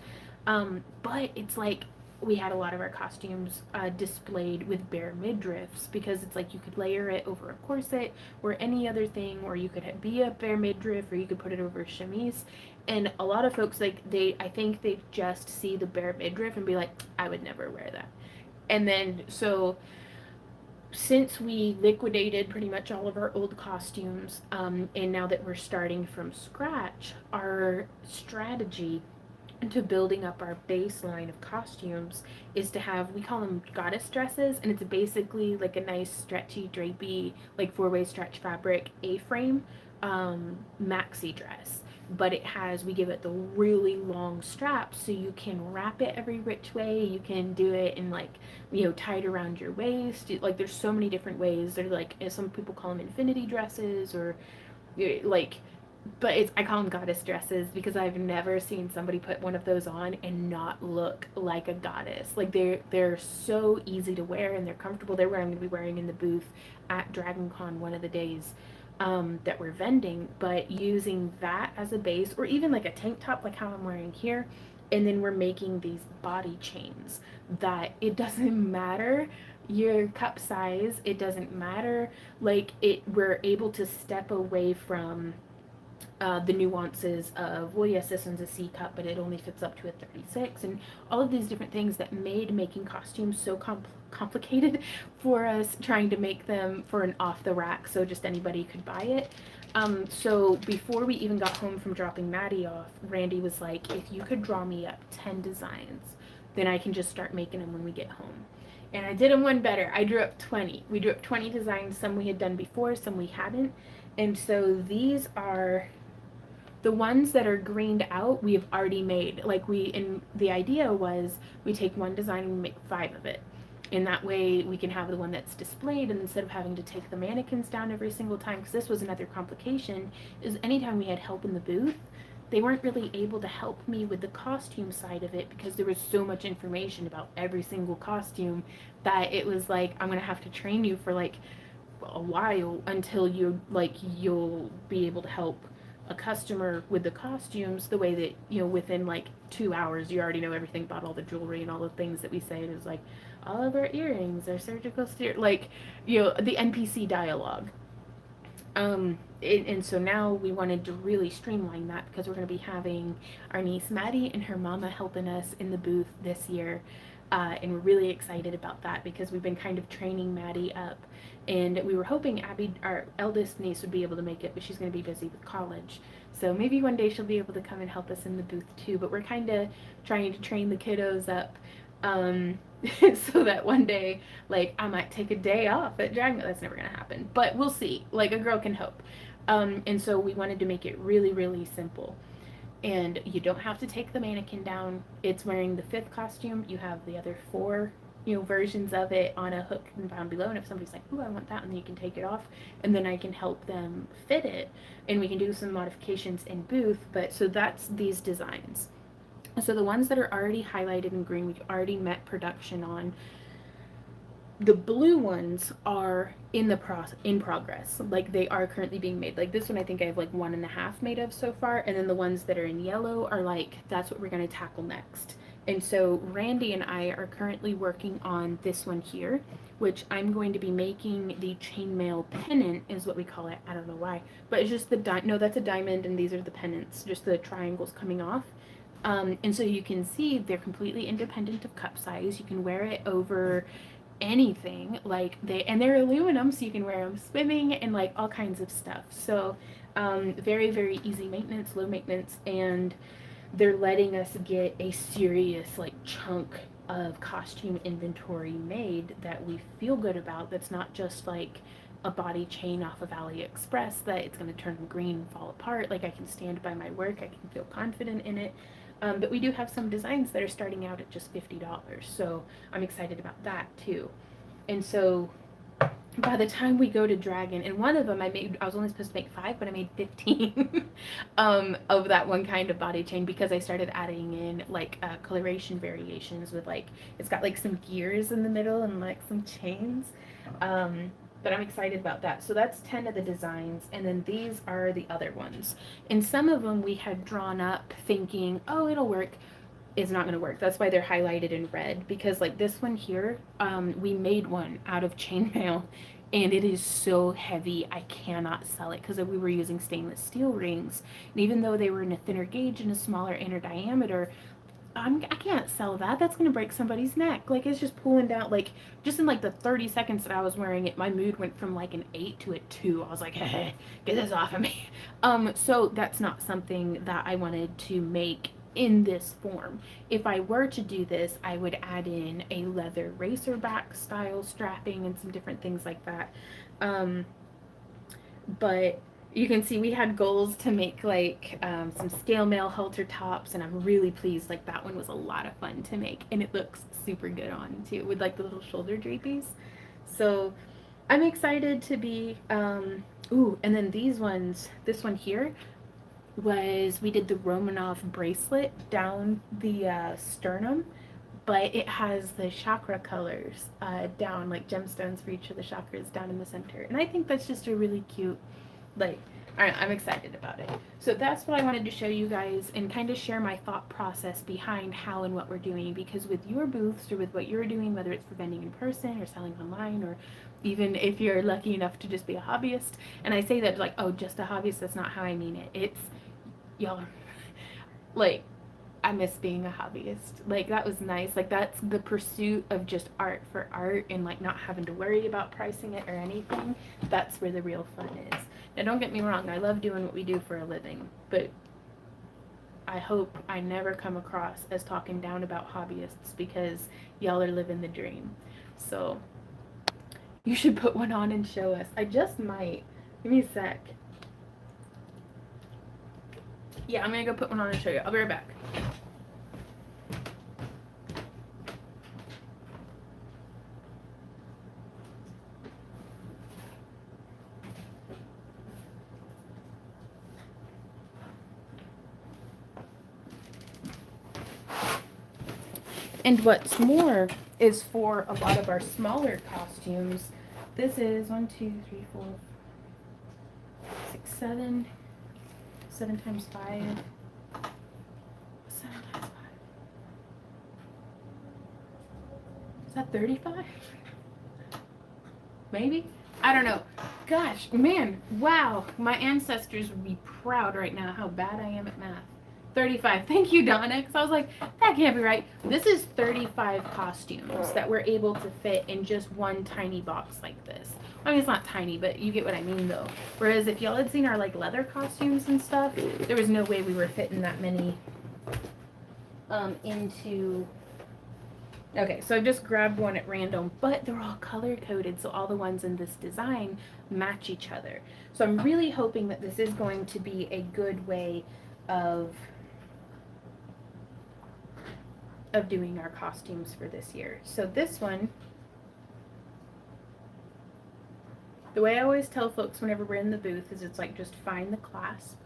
But it's like, we had a lot of our costumes displayed with bare midriffs, because it's like you could layer it over a corset or any other thing, or you could be a bare midriff, or you could put it over a chemise. And a lot of folks, like, I think they just see the bare midriff and be like, I would never wear that. And then so since we liquidated pretty much all of our old costumes, and now that we're starting from scratch, our strategy to building up our baseline of costumes is to have, we call them goddess dresses, and it's basically like a nice stretchy drapey, like 4-way stretch fabric A-frame maxi dress. But it has, we give it the really long straps so you can wrap it every which way. You can do it in, like, tied around your waist. Like, there's so many different ways. They're like, some people call them infinity dresses, or like, but I call them goddess dresses because I've never seen somebody put one of those on and not look like a goddess. Like, they're so easy to wear and they're comfortable. They're what I'm going to be wearing in the booth at DragonCon one of the days that we're vending. But using that as a base, or even like a tank top like how I'm wearing here, and then we're making these body chains that it doesn't matter your cup size, it doesn't matter, like, we're able to step away from the nuances of, well, yes, this one's a C cup, but it only fits up to a 36, and all of these different things that made making costumes so complicated for us, trying to make them for an off the rack so just anybody could buy it. So before we even got home from dropping Maddie off, Randy was like, if you could draw me up 10 designs, then I can just start making them when we get home. And I did them one better. I drew up 20. We drew up 20 designs, some we had done before, some we hadn't. And so these are the ones that are greened out, we have already made. Like, and the idea was we take one design and we make 5 of it. And that way we can have the one that's displayed, and instead of having to take the mannequins down every single time, because this was another complication, is anytime we had help in the booth, they weren't really able to help me with the costume side of it because there was so much information about every single costume that it was like, I'm going to have to train you for like a while until you'll be able to help a customer with the costumes the way that, within like 2 hours you already know everything about all the jewelry and all the things that we say. It is like, all of our earrings are surgical like, the NPC dialogue. And so now we wanted to really streamline that, because we're going to be having our niece Maddie and her mama helping us in the booth this year. And we're really excited about that because we've been kind of training Maddie up. And we were hoping Abby, our eldest niece, would be able to make it, but she's going to be busy with college. So maybe one day she'll be able to come and help us in the booth too. But we're kind of trying to train the kiddos up, so that one day, like, I might take a day off at Dragon. That's never going to happen. But we'll see. Like, a girl can hope. And so we wanted to make it really, really simple. And you don't have to take the mannequin down. It's wearing the 5th costume. You have the other 4 versions of it on a hook and down below, and if somebody's like, ooh, I want that, and then you can take it off, and then I can help them fit it, and we can do some modifications in booth. But so that's these designs. So the ones that are already highlighted in green, we've already met production on. The blue ones are in progress, like they are currently being made. Like this one, I think I have like 1.5 made of so far, and then the ones that are in yellow are like, that's what we're going to tackle next. And so Randy and I are currently working on this one here, which I'm going to be making the chainmail pennant, is what we call it. I don't know why, but it's just no, that's a diamond, and these are the pennants, just the triangles coming off. And so you can see they're completely independent of cup size. You can wear it over anything, like they're aluminum, so you can wear them swimming and like all kinds of stuff. So very, very easy maintenance, low maintenance, and they're letting us get a serious like chunk of costume inventory made that we feel good about, that's not just like a body chain off of AliExpress that it's going to turn green and fall apart. Like I can stand by my work, I can feel confident in it. But we do have some designs that are starting out at just $50, so I'm excited about that too. And so by the time we go to Dragon, and one of them I was only supposed to make 5, but I made 15 of that one kind of body chain, because I started adding in like coloration variations with like, it's got like some gears in the middle and like some chains. But I'm excited about that. So that's 10 of the designs, and then these are the other ones. And some of them we had drawn up thinking, oh, it'll work. Is not going to work. That's why they're highlighted in red, because like this one here, we made one out of chainmail, and it is so heavy I cannot sell it, because we were using stainless steel rings, and even though they were in a thinner gauge and a smaller inner diameter, I can't sell that. That's gonna break somebody's neck. Like it's just pulling down. Like just in like the 30 seconds that I was wearing it, my mood went from like an 8 to a 2. I was like, hey, get this off of me. So that's not something that I wanted to make in this form. If I were to do this, I would add in a leather racerback style strapping and some different things like that. But you can see we had goals to make like some scale mail halter tops, and I'm really pleased. Like that one was a lot of fun to make, and it looks super good on too with like the little shoulder drapies. So I'm excited to be ooh, and then these ones, this one here was, we did the Romanov bracelet down the sternum, but it has the chakra colors down, like gemstones for each of the chakras down in the center. And I think that's just a really cute, like, I'm excited about it. So that's what I wanted to show you guys and kind of share my thought process behind how and what we're doing, because with your booths or with what you're doing, whether it's for vending in person or selling online, or even if you're lucky enough to just be a hobbyist, and I say that like, oh, just a hobbyist, that's not how I mean it. It's, y'all, like, I miss being a hobbyist. Like that was nice. Like that's the pursuit of just art for art, and like not having to worry about pricing it or anything. That's where the real fun is. Now don't get me wrong, I love doing what we do for a living, but I hope I never come across as talking down about hobbyists, because y'all are living the dream. So you should put one on and show us. I just might. Give me a sec. Yeah, I'm gonna go put one on and show you. I'll be right back. And what's more is, for a lot of our smaller costumes, this is 1, 2, 3, 4, 6, 7, 7 times 5, 7 times 5. Is that 35? Maybe? I don't know. Gosh, man, wow. My ancestors would be proud right now how bad I am at math. 35. Thank you, Donna, because I was like, that can't be right. This is 35 costumes that we're able to fit in just one tiny box like this. I mean, it's not tiny, but you get what I mean, though. Whereas if y'all had seen our, like, leather costumes and stuff, there was no way we were fitting that many into... Okay, so I just grabbed one at random, but they're all color-coded, so all the ones in this design match each other. So I'm really hoping that this is going to be a good way of of doing our costumes for this year. So this one, the way I always tell folks whenever we're in the booth is it's like just find the clasp.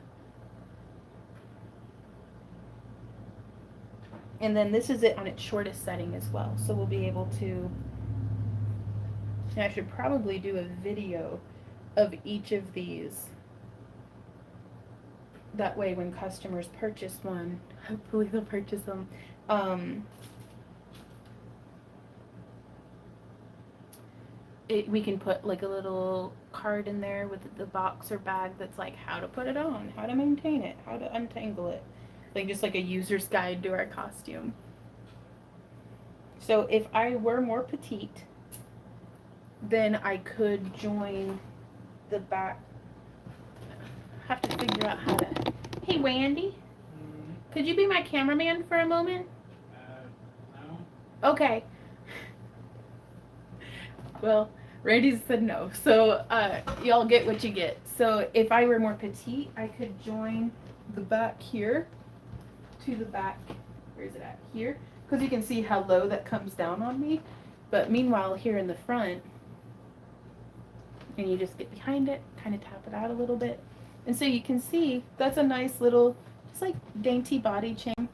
And then this is it on its shortest setting as well. So we'll be able to, and I should probably do a video of each of these. That way when customers purchase one, hopefully they'll purchase them. We can put like a little card in there with the box or bag that's like how to put it on, how to maintain it, how to untangle it. Like just like a user's guide to our costume. So if I were more petite, then I could join the back. I have to figure out how to. Hey, Wandy, could you be my cameraman for a moment? No. Okay. Well, Randy said no, so y'all get what you get. So if I were more petite, I could join the back here to the back. Where is it at? Here, because you can see how low that comes down on me. But meanwhile, here in the front, and you just get behind it, kind of tap it out a little bit. And so you can see that's a nice little, just like dainty body chain.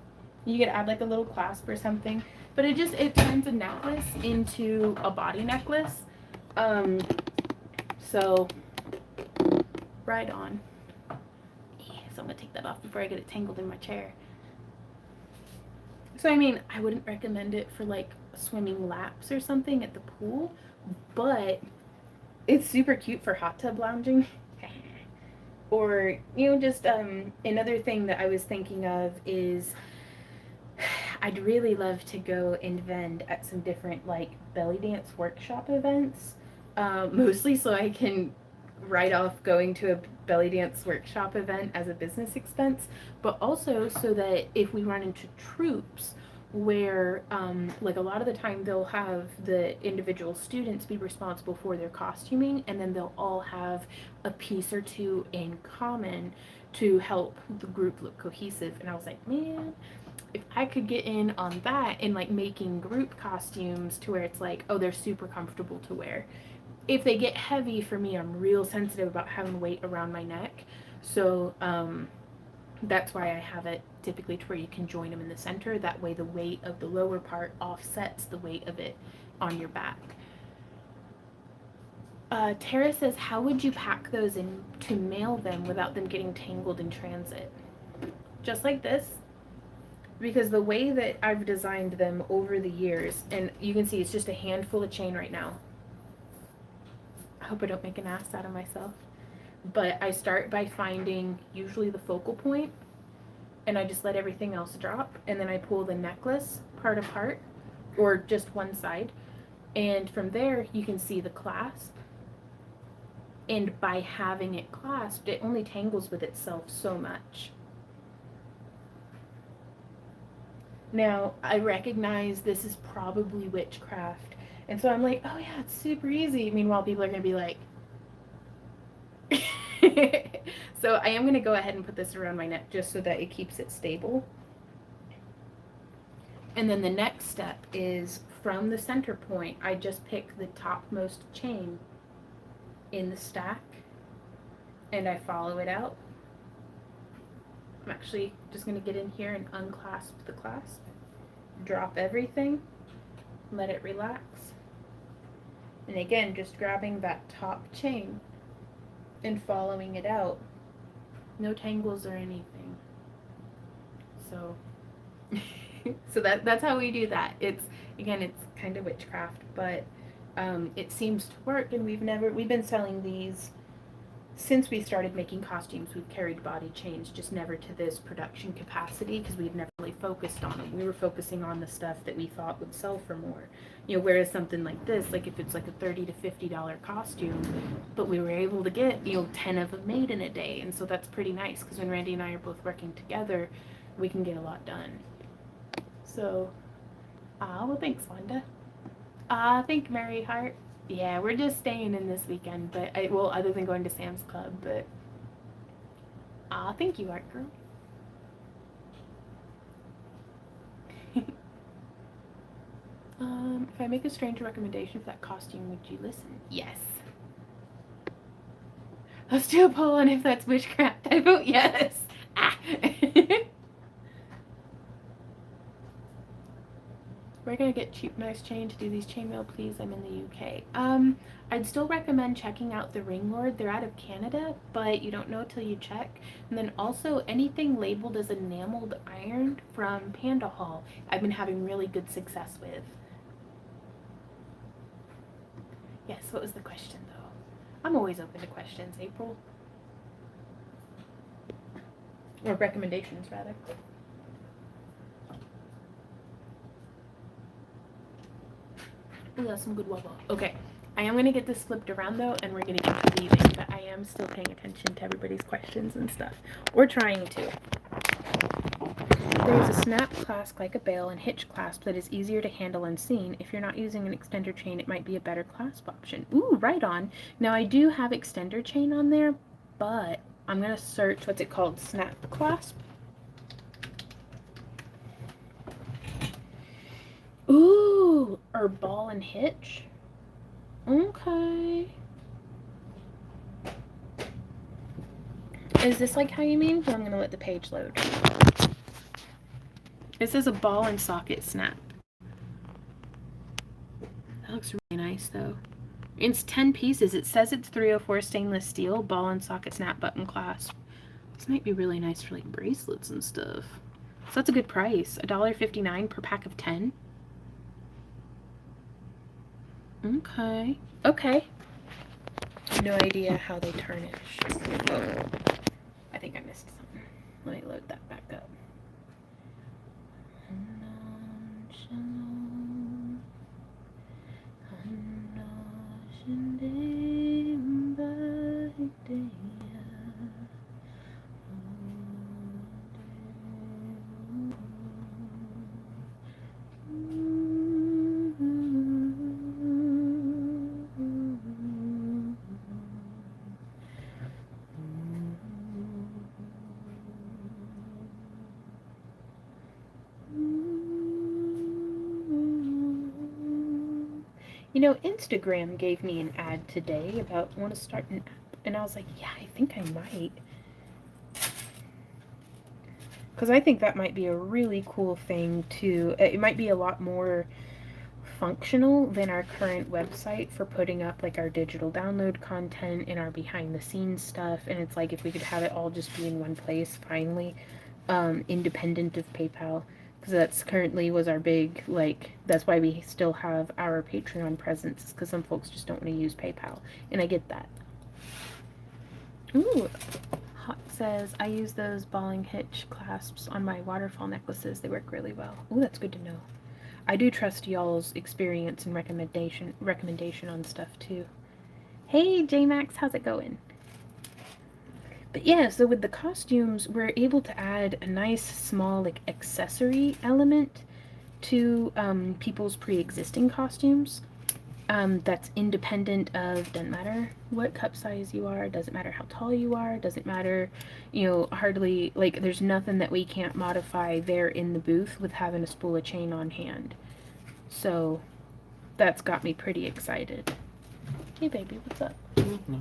You could add like a little clasp or something, but it turns a necklace into a body necklace. So right on. Yeah, so I'm gonna take that off before I get it tangled in my chair. So I mean, I wouldn't recommend it for like swimming laps or something at the pool, but it's super cute for hot tub lounging. Or, just another thing that I was thinking of is I'd really love to go and vend at some different like belly dance workshop events, mostly so I can write off going to a belly dance workshop event as a business expense, but also so that if we run into troops where like a lot of the time they'll have the individual students be responsible for their costuming, and then they'll all have a piece or two in common to help the group look cohesive. And I was like, man, if I could get in on that and like making group costumes to where it's like, oh, they're super comfortable to wear. If they get heavy for me, I'm real sensitive about having weight around my neck. So that's why I have it typically to where you can join them in the center. That way the weight of the lower part offsets the weight of it on your back. Tara says, how would you pack those in to mail them without them getting tangled in transit? Just like this. Because the way that I've designed them over the years, and you can see it's just a handful of chain right now. I hope I don't make an ass out of myself. But I start by finding usually the focal point, and I just let everything else drop, and then I pull the necklace part apart, or just one side, and from there you can see the clasp. And by having it clasped, it only tangles with itself so much. Now, I recognize this is probably witchcraft, and so I'm like, oh yeah, it's super easy. Meanwhile, people are going to be like, so I am going to go ahead and put this around my neck just so that it keeps it stable. And then the next step is from the center point, I just pick the topmost chain in the stack and I follow it out. I'm actually just going to get in here and unclasp the clasp, drop everything, let it relax. And again, just grabbing that top chain and following it out. No tangles or anything. So so that's how we do that. It's kind of witchcraft, but it seems to work, and we've been selling these since we started making costumes. We've carried body chains, just never to this production capacity because we've never really focused on them. We were focusing on the stuff that we thought would sell for more. Whereas something like this, like if it's like a $30 to $50 costume, but we were able to get 10 of them made in a day, and so that's pretty nice because when Randy and I are both working together, we can get a lot done. So, well, thanks, Wanda. Thank Mary Hart. Yeah, we're just staying in this weekend, but other than going to Sam's Club, but thank you, Art Girl. If I make a strange recommendation for that costume, would you listen? Yes. Let's do a poll on if that's witchcraft. I vote yes. Ah. We're gonna get cheap, nice chain to do these chainmail, please. I'm in the UK. I'd still recommend checking out the Ring Lord. They're out of Canada, but you don't know till you check. And then also anything labeled as enameled iron from Panda Hall, I've been having really good success with. Yes, what was the question though? I'm always open to questions, April. Or recommendations, rather. Ooh, that's some good wobble. Okay, I am going to get this flipped around though, and we're going to get to leaving, but I am still paying attention to everybody's questions and stuff. We're trying to. There's a snap clasp like a bail and hitch clasp that is easier to handle and seen. If you're not using an extender chain, it might be a better clasp option. Ooh, right on. Now I do have extender chain on there, but I'm going to search, what's it called, snap clasp. Ooh, or ball and hitch. Okay. Is this like how you mean? I'm gonna let the page load. This is a ball and socket snap. That looks really nice though. It's 10 pieces. It says it's 304 stainless steel, ball and socket snap button clasp. This might be really nice for like bracelets and stuff. So that's a good price. $1.59 per pack of 10. Okay. Okay. No idea how they tarnish. Oh, I think I missed something. Let me load that back up. You know, Instagram gave me an ad today about want to start an app, and I was like, yeah, I think I might. Because I think that might be a really cool thing to, it might be a lot more functional than our current website for putting up like our digital download content and our behind the scenes stuff. And it's like if we could have it all just be in one place finally, independent of PayPal. Because that's currently was our big, like, that's why we still have our Patreon presence, because some folks just don't want to use PayPal. And I get that. Ooh, Hot says, I use those balling hitch clasps on my waterfall necklaces. They work really well. Ooh, that's good to know. I do trust y'all's experience and recommendation on stuff too. Hey, J-Max, how's it going? But yeah, so with the costumes, we're able to add a nice small like accessory element to people's pre-existing costumes. That's independent of, doesn't matter what cup size you are, doesn't matter how tall you are, doesn't matter, you know, hardly, like, there's nothing that we can't modify there in the booth with having a spool of chain on hand. So that's got me pretty excited. Hey baby, what's up? No.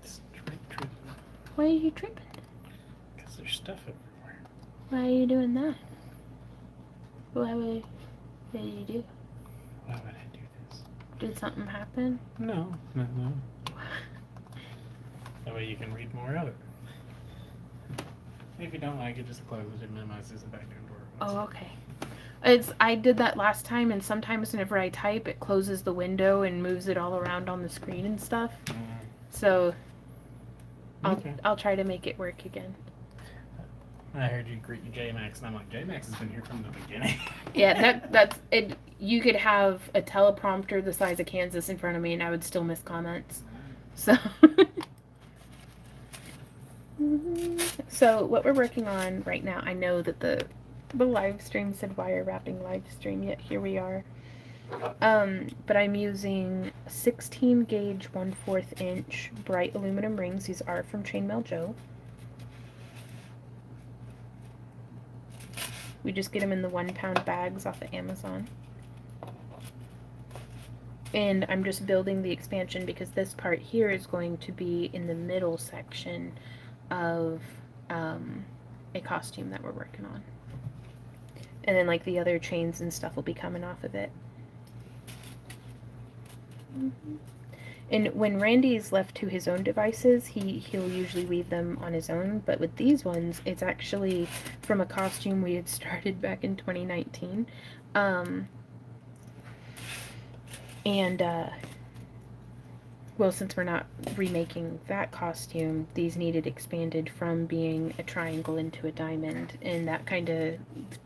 It's tripping. Why are you tripping? Because there's stuff everywhere. Why are you doing that? What did you do? Why would I do this? Did something happen? No. That way you can read more of it. If you don't like it, just close it. It minimizes the background door. Oh, okay. I did that last time, and sometimes whenever I type, it closes the window and moves it all around on the screen and stuff. So I'll try to make it work again. I heard you greet J-Max, and I'm like, J-Max has been here from the beginning. Yeah, that's it. You could have a teleprompter the size of Kansas in front of me, and I would still miss comments. So, so what we're working on right now, I know that the live stream said wire wrapping live stream, yet here we are. But I'm using 16 gauge 1/4 inch bright aluminum rings. These are from Chainmail Joe. We just get them in the 1 pound bags off of Amazon. And I'm just building the expansion because this part here is going to be in the middle section of a costume that we're working on. And then like the other chains and stuff will be coming off of it. And when Randy's left to his own devices, he'll usually weave them on his own. But with these ones, it's actually from a costume we had started back in 2019. Well, since we're not remaking that costume, these needed expanded from being a triangle into a diamond. And that kind of,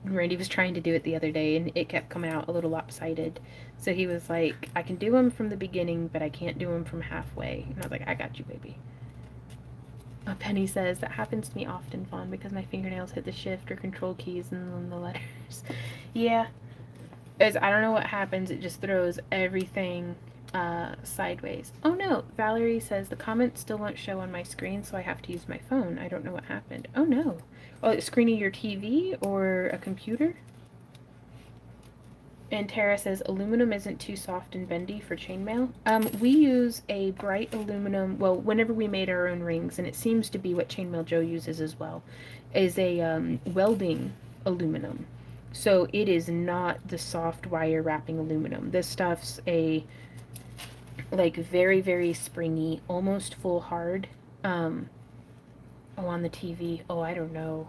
Randy was trying to do it the other day, and it kept coming out a little lopsided. So he was like, I can do them from the beginning, but I can't do them from halfway. And I was like, I got you, baby. Penny says, that happens to me often, Fawn, because my fingernails hit the shift or control keys and then the letters. Yeah. I don't know what happens. It just throws everything sideways. Oh no, Valerie says the comments still won't show on my screen, so I have to use my phone. I don't know what happened. Oh no. Oh, it's screening your TV or a computer? And Tara says aluminum isn't too soft and bendy for chainmail. We use a bright aluminum, well, whenever we made our own rings, and it seems to be what Chainmail Joe uses as well, is a welding aluminum. So it is not the soft wire wrapping aluminum. This stuff's a like very, very springy, almost full hard. Oh, on the TV. Oh, I don't know.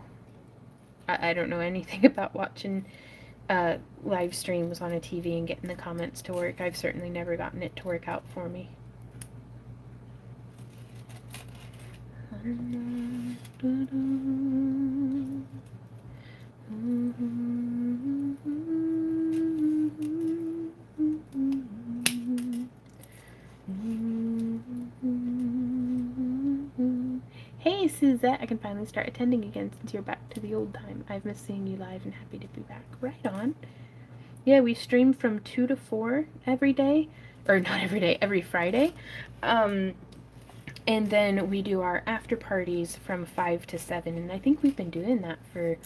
I don't know anything about watching live streams on a TV and getting the comments to work. I've certainly never gotten it to work out for me. Hey Suzette, I can finally start attending again since you're back to the old time. I've missed seeing you live and happy to be back. Right on. Yeah, we stream from 2 to 4 every day. Or not every day, every Friday. And then we do our after parties from 5 to 7. And I think we've been doing that for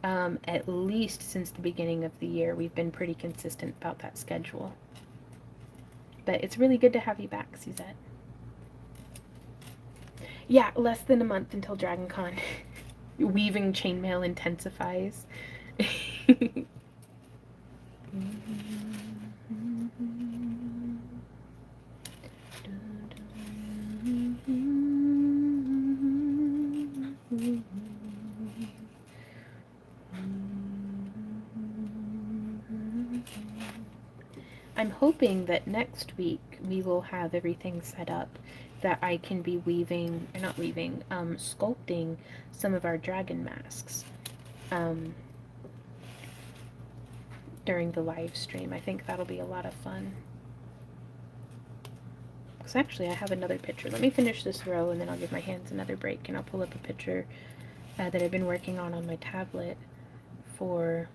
at least since the beginning of the year. We've been pretty consistent about that schedule. But it's really good to have you back, Suzette. Yeah, less than a month until Dragon Con. Weaving chainmail intensifies. I'm hoping that next week we will have everything set up that I can be weaving, or not weaving, sculpting some of our dragon masks during the live stream. I think that'll be a lot of fun. Because actually I have another picture. Let me finish this row and then I'll give my hands another break and I'll pull up a picture that I've been working on my tablet for...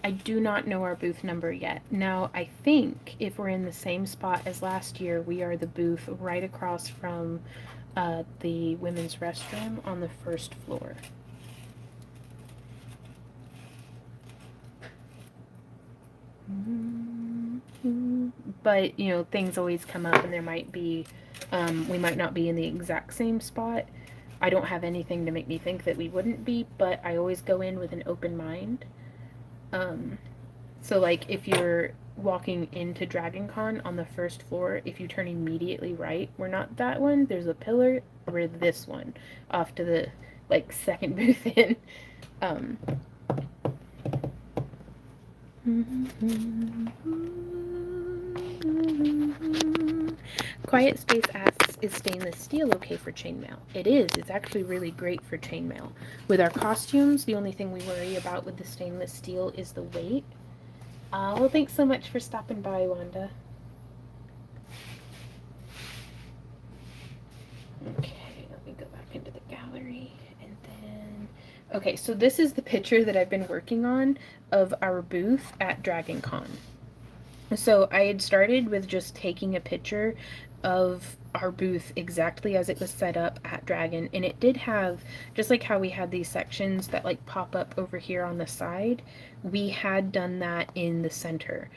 I do not know our booth number yet. Now, I think if we're in the same spot as last year, we are the booth right across from the women's restroom on the first floor. But, you know, things always come up and there might be, we might not be in the exact same spot. I don't have anything to make me think that we wouldn't be, but I always go in with an open mind. So like if you're walking into Dragon Con on the first floor, if you turn immediately right, we're not that one, there's a pillar, we're this one, off to the like second booth in. Quiet Space asks, is stainless steel okay for chainmail? It is. It's actually really great for chainmail. With our costumes, the only thing we worry about with the stainless steel is the weight. Well, thanks so much for stopping by, Wanda. Okay, let me go back into the gallery. And then... Okay, so this is the picture that I've been working on of our booth at Dragon Con. So I had started with just taking a picture of our booth exactly as it was set up at Dragon, and it did have, just like how we had these sections that like pop up over here on the side, we had done that in the center.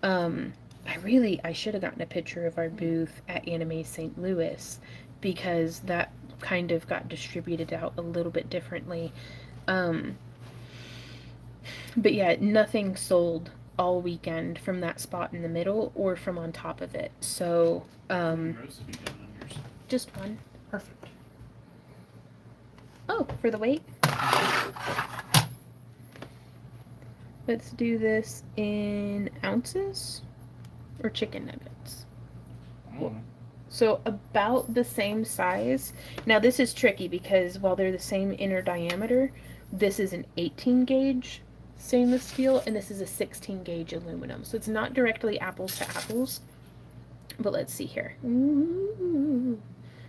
I should have gotten a picture of our booth at Anime St. Louis, because that kind of got distributed out a little bit differently. Um, but yeah, nothing sold all weekend from that spot in the middle or from on top of it. So, How many rows have you done on yours? just one. Perfect. Oh, for the weight? Let's do this in ounces or chicken nuggets. So about the same size. Now this is tricky because while they're the same inner diameter, this is an 18 gauge stainless steel and this is a 16 gauge aluminum. So it's not directly apples to apples. But let's see here. Ooh.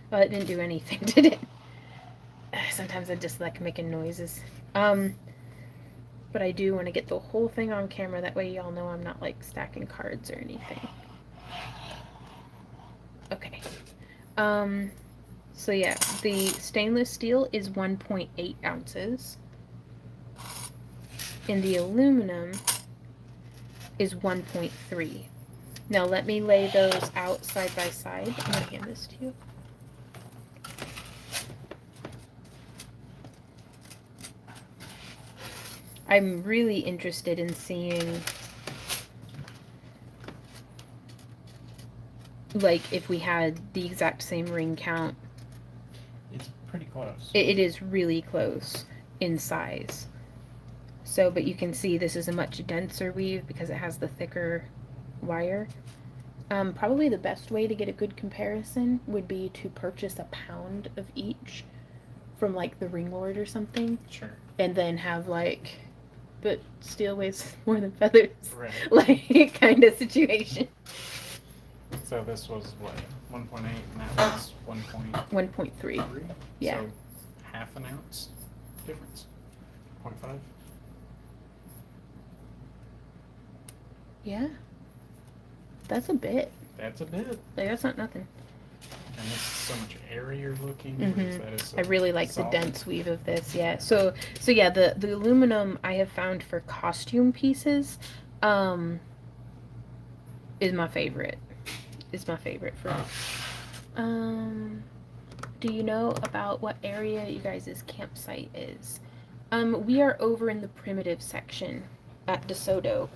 Well, it didn't do anything, did it? Sometimes I just like making noises. But I do want to get the whole thing on camera. That way y'all know I'm not like stacking cards or anything. Okay. So yeah, the stainless steel is 1.8 ounces. And the aluminum is 1.3. Now let me lay those out side by side. I'm gonna hand this to you. I'm really interested in seeing like if we had the exact same ring count. It's pretty close. It is really close in size. So, but you can see this is a much denser weave because it has the thicker wire. Probably the best way to get a good comparison would be to purchase a pound of each from like the Ring Lord or something. Sure. And then have like, but steel weighs more than feathers. Right. Like kind of situation. So this was what, 1.8 and that was 1.3. Yeah. So half an ounce difference. 0.5. Yeah. That's a bit. That's a bit. Like that's not nothing. And this is so much airier looking. That is so I really like solid. the dense weave of this. Yeah. So yeah, the aluminum I have found for costume pieces, is my favorite. Is my favorite for. Do you know about what area you guys' campsite is? We are over in the primitive section at DeSoto.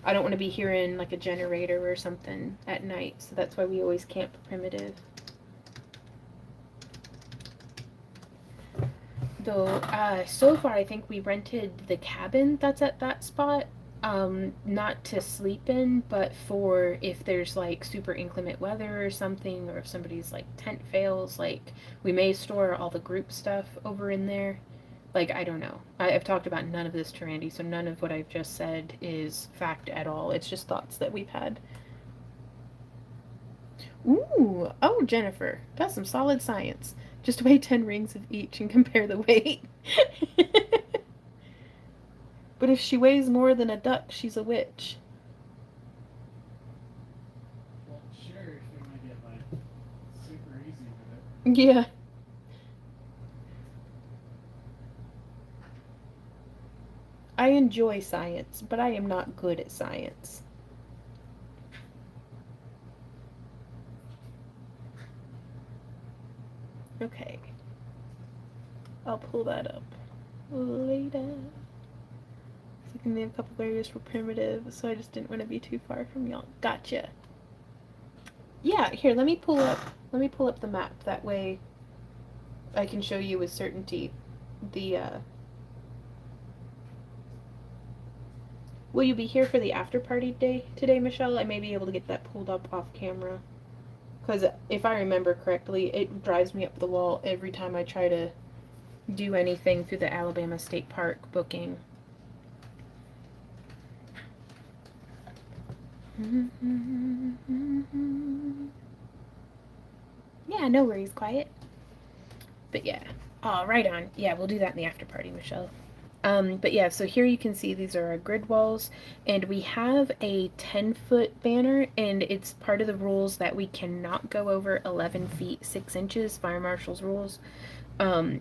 I don't want to be hearing like a generator or something at night, so that's why we always camp primitive. Though, so far I think we rented the cabin that's at that spot, not to sleep in, but for if there's like super inclement weather or something, or if somebody's like tent fails, like we may store all the group stuff over in there. Like, I don't know. I've talked about none of this to Randy, so none of what I've just said is fact at all. It's just thoughts that we've had. Ooh, oh, Jennifer, that's some solid science. Just weigh 10 rings of each and compare the weight. But if she weighs more than a duck, she's a witch. Well, sure, if you want to get like super easy with it. Yeah. I enjoy science, but I am not good at science. Okay. I'll pull that up later. So you can leave a couple areas for primitive, so I just didn't want to be too far from y'all. Gotcha. Yeah, here, let me pull up the map. That way I can show you with certainty the Will you be here for the after party day today, Michelle? I may be able to get that pulled up off camera. Because if I remember correctly, it drives me up the wall every time I try to do anything through the Alabama State Park booking. Yeah, no worries, quiet. But yeah. Oh, right on. Yeah, we'll do that in the after party, Michelle. But yeah, so here you can see these are our grid walls, and we have a 10-foot banner, and it's part of the rules that we cannot go over 11 feet 6 inches, fire marshal's rules.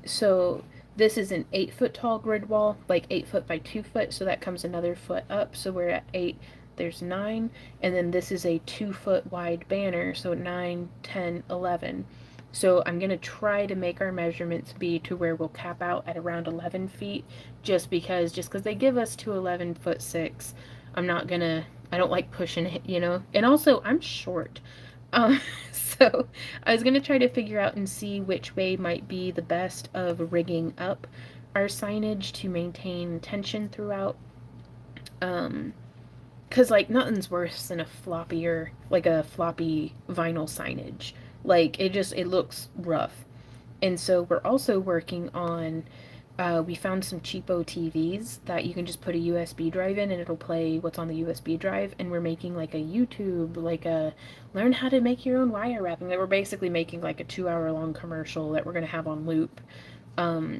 So this is an 8-foot tall grid wall, like 8 foot by 2 foot, so that comes another foot up, so we're at 8, there's 9, and then this is a 2-foot wide banner, so 9, 10, 11. So I'm going to try to make our measurements be to where we'll cap out at around 11 feet, just because they give us to 11 foot 6. I'm not going to, I don't like pushing it, you know, and also I'm short. So I was going to try to figure out and see which way might be the best of rigging up our signage to maintain tension throughout. Because, like, nothing's worse than a floppy vinyl signage. Like, it looks rough. And so we're also working on, we found some cheapo TVs that you can just put a USB drive in and it'll play what's on the USB drive. And we're making like a YouTube, like a learn how to make your own wire wrapping. That we're basically making like a 2-hour long commercial that we're going to have on loop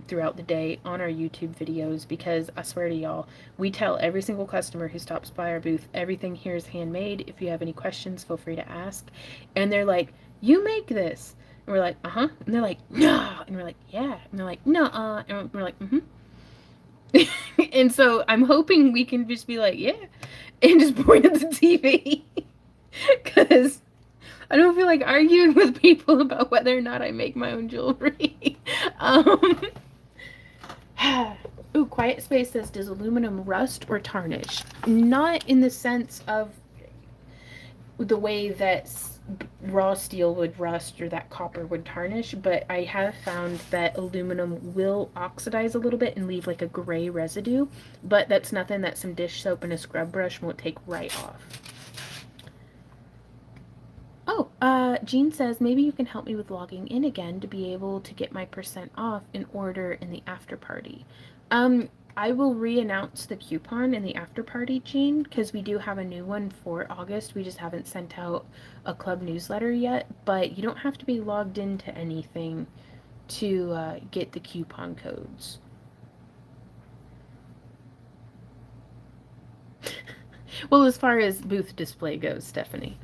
throughout the day on our YouTube videos, because I swear to y'all, we tell every single customer who stops by our booth, everything here is handmade. If you have any questions, feel free to ask. And they're like, you make this? And we're like, uh-huh. And they're like, nah. And we're like, yeah. And they're like, nuh-uh. And we're like, mm-hmm. And so I'm hoping we can just be like, yeah, and just point at the TV. Because I don't feel like arguing with people about whether or not I make my own jewelry. um, Ooh, Quiet Space says, does aluminum rust or tarnish? Not in the sense of the way that raw steel would rust or that copper would tarnish, but I have found that aluminum will oxidize a little bit and leave like a gray residue, but that's nothing that some dish soap and a scrub brush won't take right off. Oh, Jean says, maybe you can help me with logging in again to be able to get my % off in order in the after party. I will re-announce the coupon in the after party, Jean, because we do have a new one for August. We just haven't sent out a club newsletter yet, but you don't have to be logged into anything to get the coupon codes. Well, as far as booth display goes, Stephanie.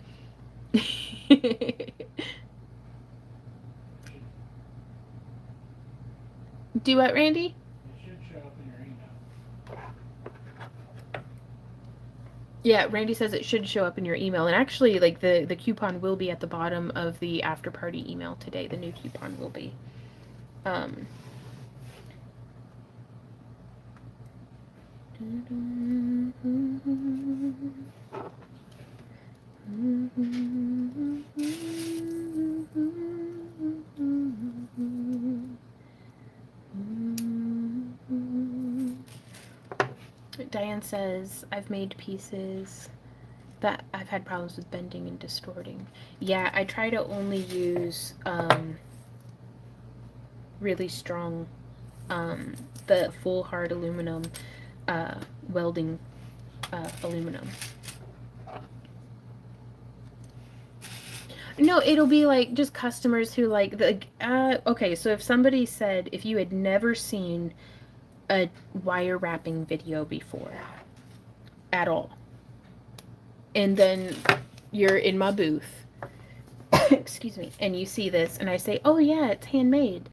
Do what, Randy? It should show up in your email. Yeah, Randy says it should show up in your email. And actually, like, the coupon will be at the bottom of the after party email today. The new coupon will be. Diane says, I've made pieces that I've had problems with bending and distorting. Yeah, I try to only use really strong, the full hard aluminum, welding aluminum. No, it'll be like just customers who like okay, so if somebody said, if you had never seen a wire wrapping video before at all, and then you're in my booth, excuse me, and you see this and I say, oh yeah, it's handmade,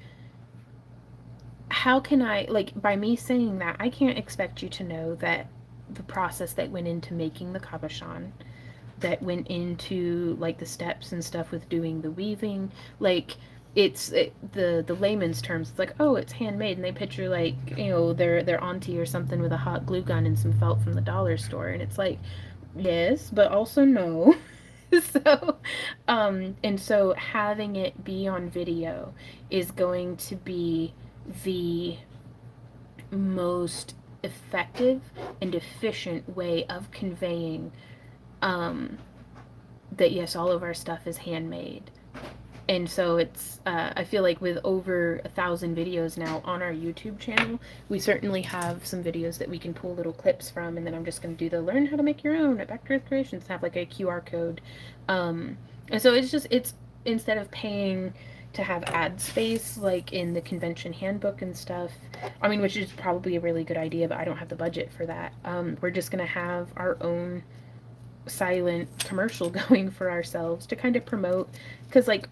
how can I, like, by me saying that, I can't expect you to know that the process that went into making the cabochon, that went into like the steps and stuff with doing the weaving, like the layman's terms, it's like, oh, it's handmade, and they picture like, you know, their auntie or something with a hot glue gun and some felt from the dollar store, and it's like, yes, but also no. So and so having it be on video is going to be the most effective and efficient way of conveying that yes, all of our stuff is handmade. And so it's I feel like with over 1,000 videos now on our YouTube channel, we certainly have some videos that we can pull little clips from, and then I'm just going to do the learn how to make your own at Back to Earth Creations, have like a QR code, and so it's instead of paying, to have ad space, like in the convention handbook and stuff. I mean, which is probably a really good idea, but I don't have the budget for that. We're just gonna have our own silent commercial going for ourselves to kind of promote, because like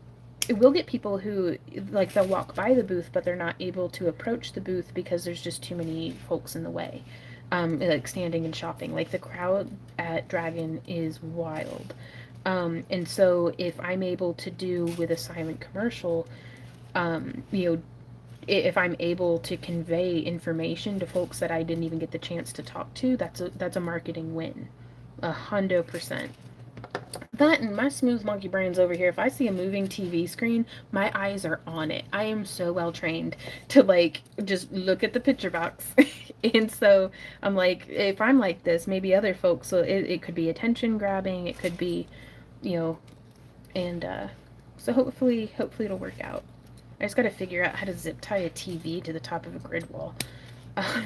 we'll get people who like they'll walk by the booth but they're not able to approach the booth because there's just too many folks in the way, like standing and shopping. Like the crowd at Dragon is wild, and so if I'm able to do with a silent commercial, you know, if I'm able to convey information to folks that I didn't even get the chance to talk to, that's a marketing win, 100%. That and my smooth monkey brain's over here. If I see a moving TV screen, my eyes are on it. I am so well trained to like just look at the picture box. And so I'm like, if I'm like this, maybe other folks, so it could be attention grabbing, it could be, you know, and so hopefully it'll work out. I just got to figure out how to zip tie a TV to the top of a grid wall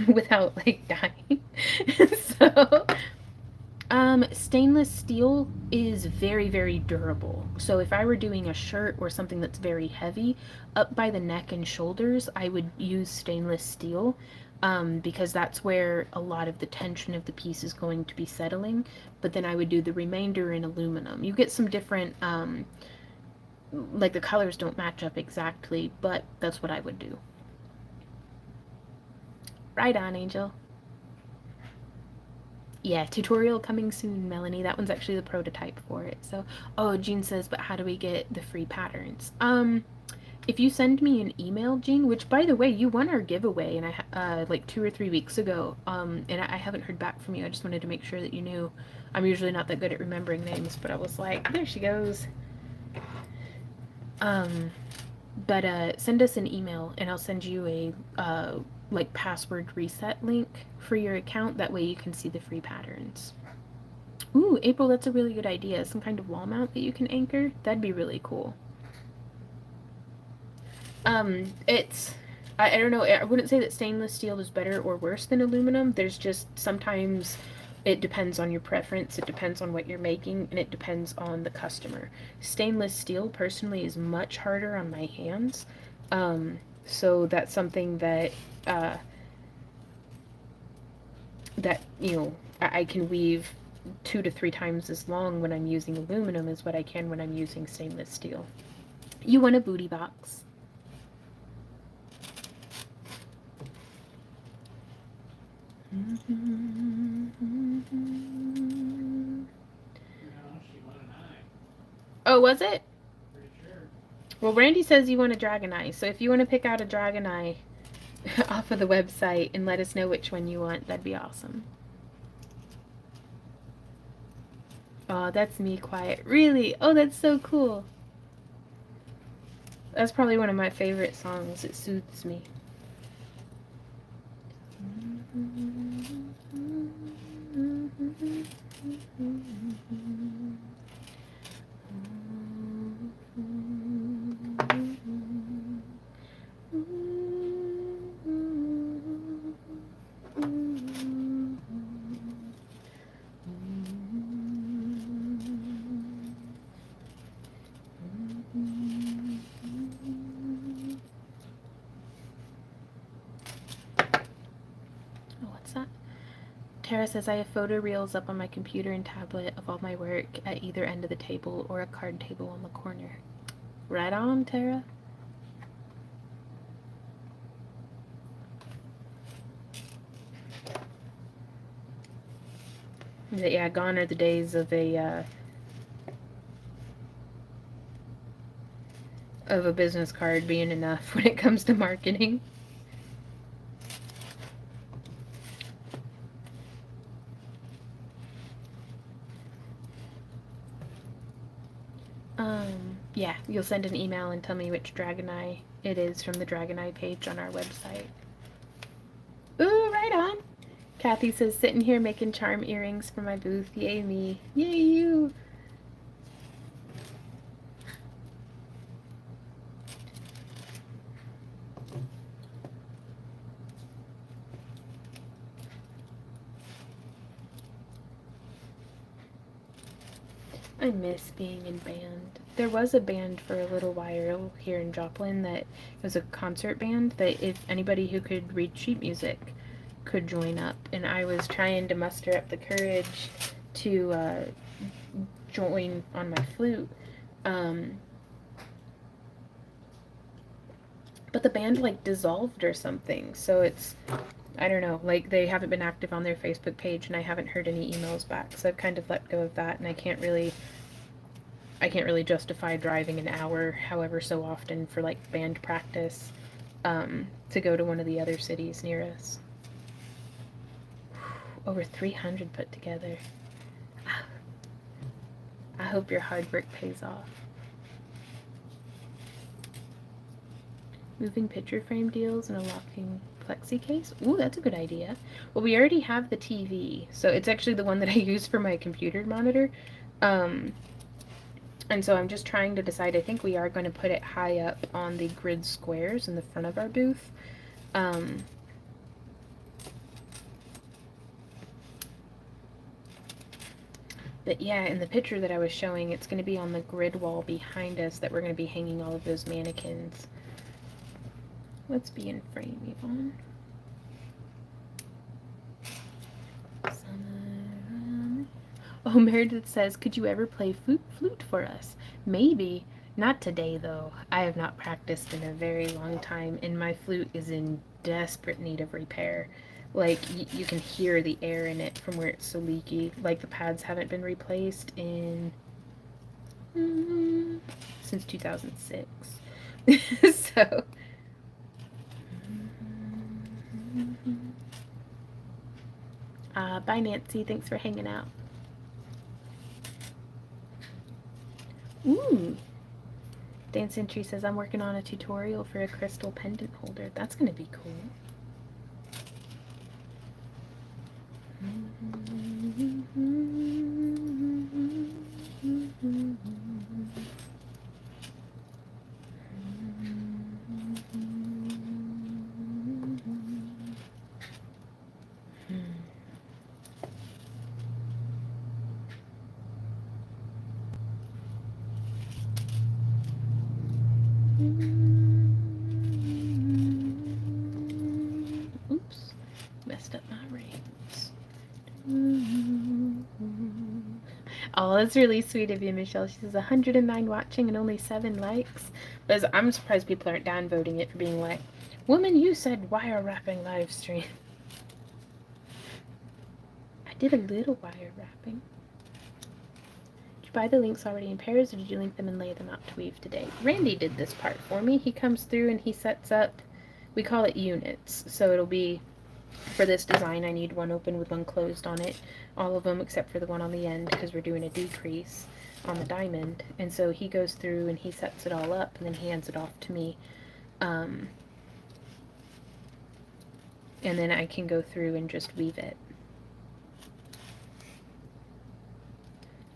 without like dying. So stainless steel is very, very durable. So if I were doing a shirt or something that's very heavy, up by the neck and shoulders, I would use stainless steel, because that's where a lot of the tension of the piece is going to be settling. But then I would do the remainder in aluminum. You get some different, like the colors don't match up exactly, but that's what I would do. Right on, Angel. Yeah, tutorial coming soon, Melanie. That one's actually the prototype for it. So, oh, Jean says, but how do we get the free patterns? If you send me an email, Jean, which by the way, you won our giveaway, and I like 2 or 3 weeks ago. And I haven't heard back from you. I just wanted to make sure that you knew. I'm usually not that good at remembering names, but I was like, there she goes. But send us an email, and I'll send you a like password reset link for your account. That way you can see the free patterns. Ooh, April, that's a really good idea. Some kind of wall mount that you can anchor. That'd be really cool. It's I don't know. I wouldn't say that stainless steel is better or worse than aluminum. There's just sometimes it depends on your preference, it depends on what you're making, and it depends on the customer. Stainless steel personally is much harder on my hands. So that's something that that you know I can weave 2 to 3 times as long when I'm using aluminum as what I can when I'm using stainless steel. You want a booty box? No, she won an eye. Oh, was it? Pretty sure. Well, Randy says you want a dragon eye, so if you want to pick out a dragon eye off of the website and let us know which one you want, that'd be awesome. Oh, that's me quiet. Really? Oh, that's so cool. That's probably one of my favorite songs. It soothes me. Tara says, I have photo reels up on my computer and tablet of all my work at either end of the table or a card table on the corner. Right on, Tara. Yeah, gone are the days of a business card being enough when it comes to marketing. Yeah, you'll send an email and tell me which Dragon Eye it is from the Dragon Eye page on our website. Ooh, right on. Kathy says, sitting here making charm earrings for my booth. Yay me. Yay you. I miss being in band. There was a band for a little while here in Joplin that was a concert band that if anybody who could read sheet music could join up. And I was trying to muster up the courage to join on my flute. But the band like dissolved or something. So it's, I don't know, like they haven't been active on their Facebook page and I haven't heard any emails back. So I've kind of let go of that and I can't really justify driving an hour, however so often, for like band practice to go to one of the other cities near us. Over 300 put together. I hope your hard work pays off. Moving picture frame deals and a locking plexi case. Ooh, that's a good idea. Well, we already have the TV, so it's actually the one that I use for my computer monitor. And so I'm just trying to decide. I think we are going to put it high up on the grid squares in the front of our booth. But yeah, in the picture that I was showing, it's going to be on the grid wall behind us that we're going to be hanging all of those mannequins. Let's be in frame, Yvonne. Oh, Meredith says, could you ever play flute for us? Maybe. Not today, though. I have not practiced in a very long time, and my flute is in desperate need of repair. Like, you can hear the air in it from where it's so leaky. Like, the pads haven't been replaced in... since 2006. So... bye, Nancy. Thanks for hanging out. Ooh. Dan Sentry says, I'm working on a tutorial for a crystal pendant holder. That's going to be cool. Oops, messed up my rings. Oh, that's really sweet of you, Michelle. She says 109 watching and only 7 likes. But I'm surprised people aren't downvoting it for being like, woman, you said wire wrapping live stream. I did a little wire wrapping. Did you buy the links already in pairs, or did you link them and lay them out to weave today? Randy did this part for me. He comes through and he sets up, we call it units. So it'll be, for this design, I need one open with one closed on it. All of them except for the one on the end, because we're doing a decrease on the diamond. And so he goes through and he sets it all up and then hands it off to me. And then I can go through and just weave it.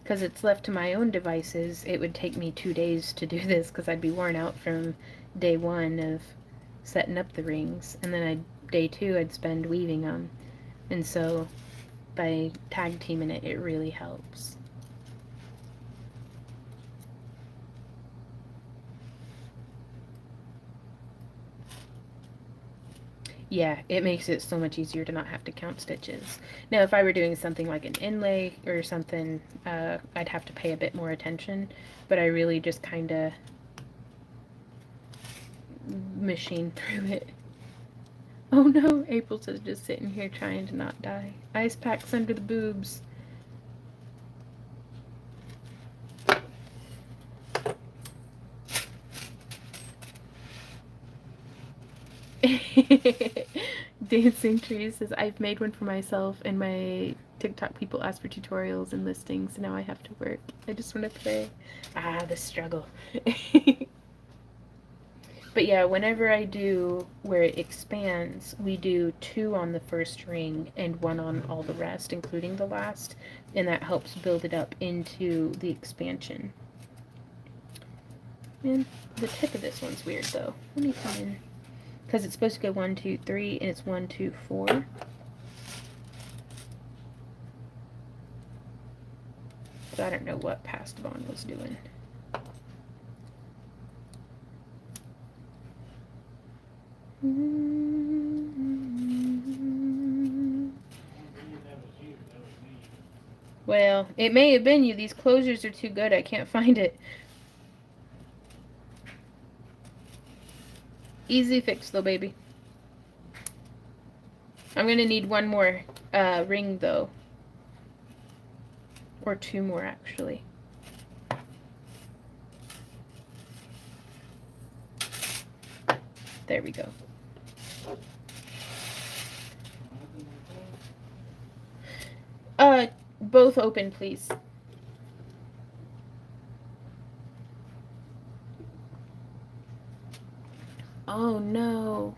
Because it's left to my own devices, it would take me 2 days to do this because I'd be worn out from day 1 of setting up the rings. And then day 2 I'd spend weaving them. And so by tag teaming it, it really helps. Yeah, it makes it so much easier to not have to count stitches. Now, if I were doing something like an inlay or something, I'd have to pay a bit more attention, but I really just kind of machine through it. Oh no, April's just sitting here trying to not die. Ice packs under the boobs. Dancing Trees says, I've made one for myself and my TikTok people ask for tutorials and listings, so now I have to work. I just want to play. Ah, the struggle. But yeah, whenever I do where it expands, we do 2 on the first ring and 1 on all the rest, including the last, and that helps build it up into the expansion. Man, the tip of this one's weird though. Let me come in. Because it's supposed to go 1, 2, 3, and it's 1, 2, 4. So I don't know what Past Bond was doing. Well, it may have been you. These closures are too good. I can't find it. Easy fix though, baby. I'm gonna need one more ring though. Or two more actually. There we go. Both open, please. Oh no.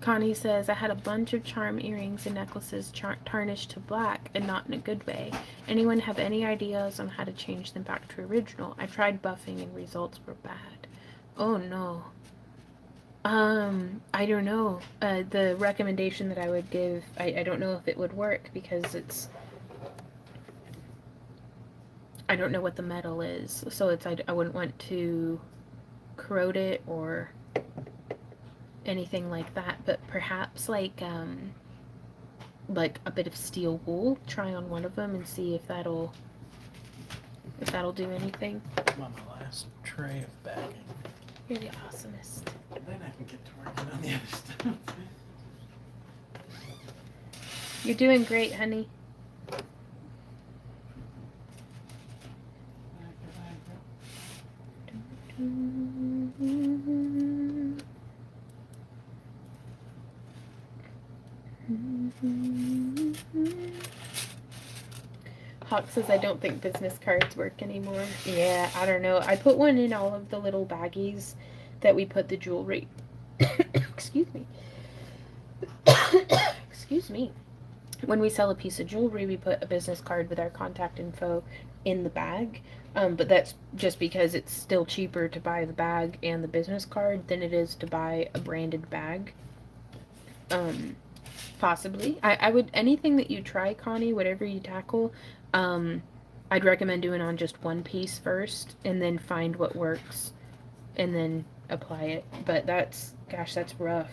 Connie says, I had a bunch of charm earrings and necklaces tarnished to black and not in a good way. Anyone have any ideas on how to change them back to original? I tried buffing and results were bad. Oh no. I don't know. The recommendation that I would give, I don't know if it would work because it's, I don't know what the metal is. So it's, I wouldn't want to corrode it or anything like that, but perhaps like a bit of steel wool. Try on one of them and see if that'll do anything. I'm on my last tray of bagging. You're the awesomest. Then I can get to working on the other stuff. You're doing great, honey. Hawk says, I don't think business cards work anymore. Yeah, I don't know. I put one in all of the little baggies that we put the jewelry. Excuse me. Excuse me. When we sell a piece of jewelry, we put a business card with our contact info in the bag. But that's just because it's still cheaper to buy the bag and the business card than it is to buy a branded bag. Possibly. I would, anything that you try, Connie, whatever you tackle, I'd recommend doing on just one piece first and then find what works and then apply it. But that's, gosh, that's rough.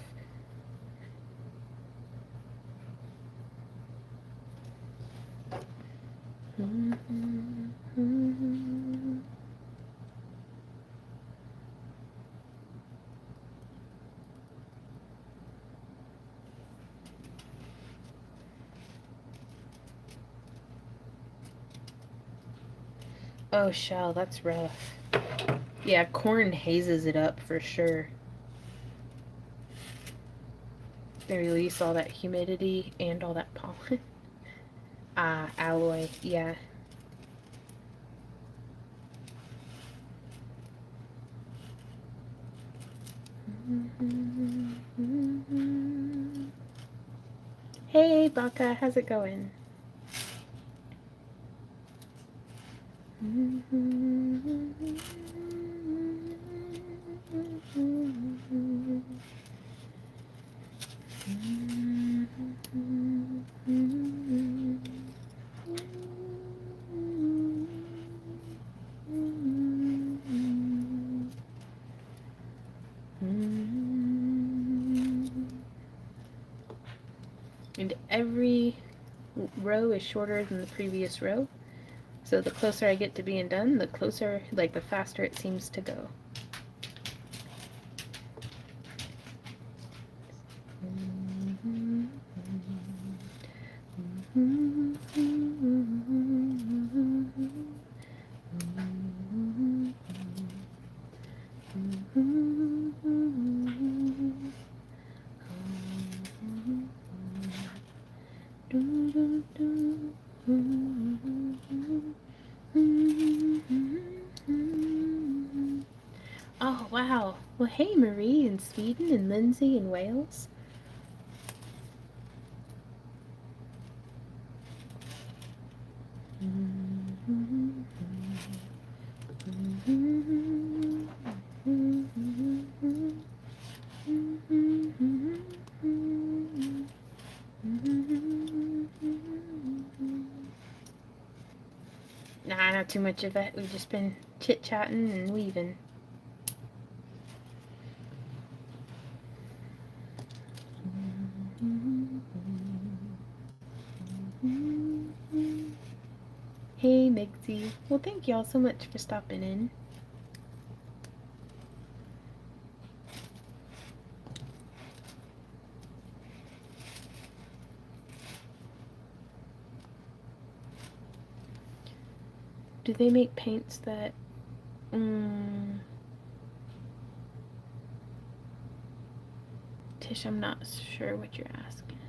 Oh, shell, that's rough. Yeah, corn hazes it up for sure. They release all that humidity and all that pollen. Alloy, yeah. Hey, Baka, how's it going? And every row is shorter than the previous row. So the closer I get to being done, the closer, like the faster it seems to go. Oh, wow. Well, hey, Marie in Sweden and Lindsay in Wales. Nah, not too much of it. We've just been chit-chatting and weaving. Hey, Mixie. Well, thank y'all so much for stopping in. Do they make paints that... Tish, I'm not sure what you're asking.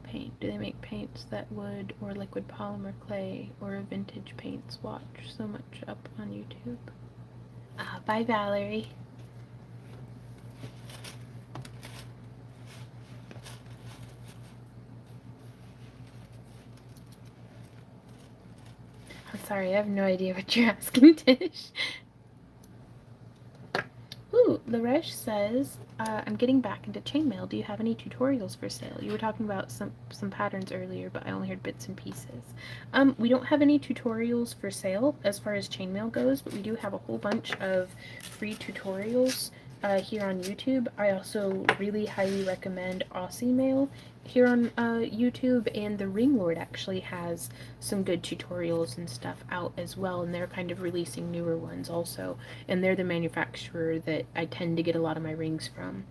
Paint. Do they make paints that wood or liquid polymer clay or a vintage paint swatch? So much up on YouTube. Bye, Valerie. I'm sorry, I have no idea what you're asking, Tish. Ooh, Laresh says, I'm getting back into chainmail. Do you have any tutorials for sale? You were talking about some patterns earlier, but I only heard bits and pieces. We don't have any tutorials for sale as far as chainmail goes, but we do have a whole bunch of free tutorials here on YouTube. I also really highly recommend Aussie Mail here on YouTube, and the Ring Lord actually has some good tutorials and stuff out as well, and they're kind of releasing newer ones also, and they're the manufacturer that I tend to get a lot of my rings from.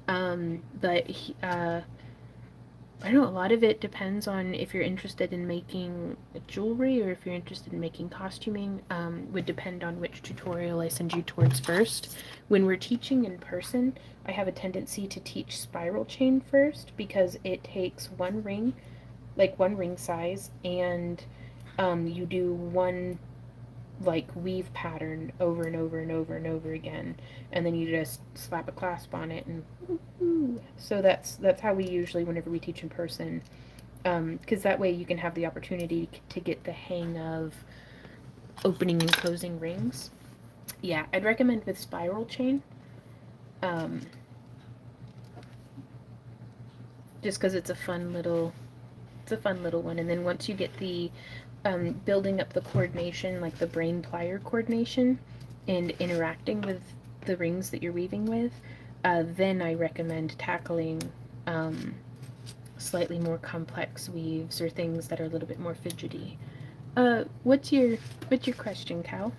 But I don't know, a lot of it depends on if you're interested in making jewelry or if you're interested in making costuming. Would depend on which tutorial I send you towards first. When we're teaching in person, I have a tendency to teach spiral chain first because it takes one ring size, and you do one like weave pattern over and over and over and over again, and then you just slap a clasp on it, and woo-hoo. So that's how we usually, whenever we teach in person, because that way you can have the opportunity to get the hang of opening and closing rings. Yeah, I'd recommend with spiral chain, just because it's a fun little one. And then once you get the building up the coordination, like the brain plier coordination, and interacting with the rings that you're weaving with, then I recommend tackling slightly more complex weaves or things that are a little bit more fidgety. What's your question, Cal?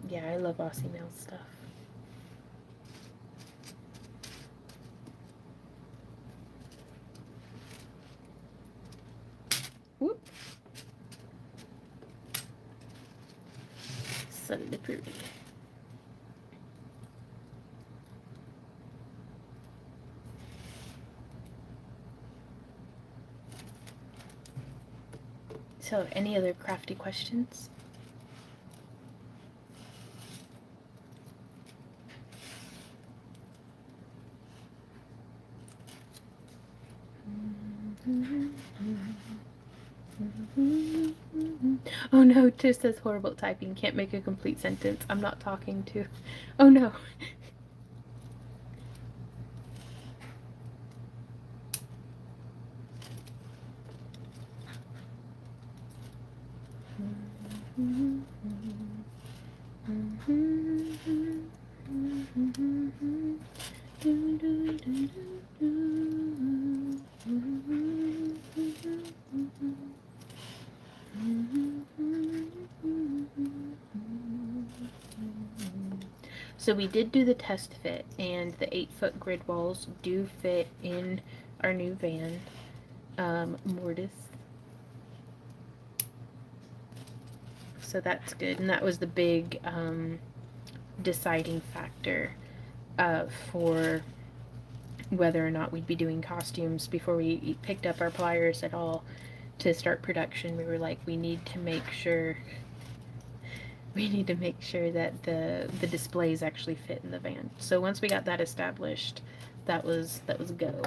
Yeah, I love Aussie Mail stuff. Whoop. Suddenly pretty. So, any other crafty questions? Oh no, Tish says horrible typing. Can't make a complete sentence. I'm not talking to. Oh no. So we did do the test fit, and the 8-foot grid walls do fit in our new van, Mortis. So that's good, and that was the big deciding factor for whether or not we'd be doing costumes before we picked up our pliers at all to start production. We were like, we need to make sure that the displays actually fit in the van. So once we got that established, that was a go.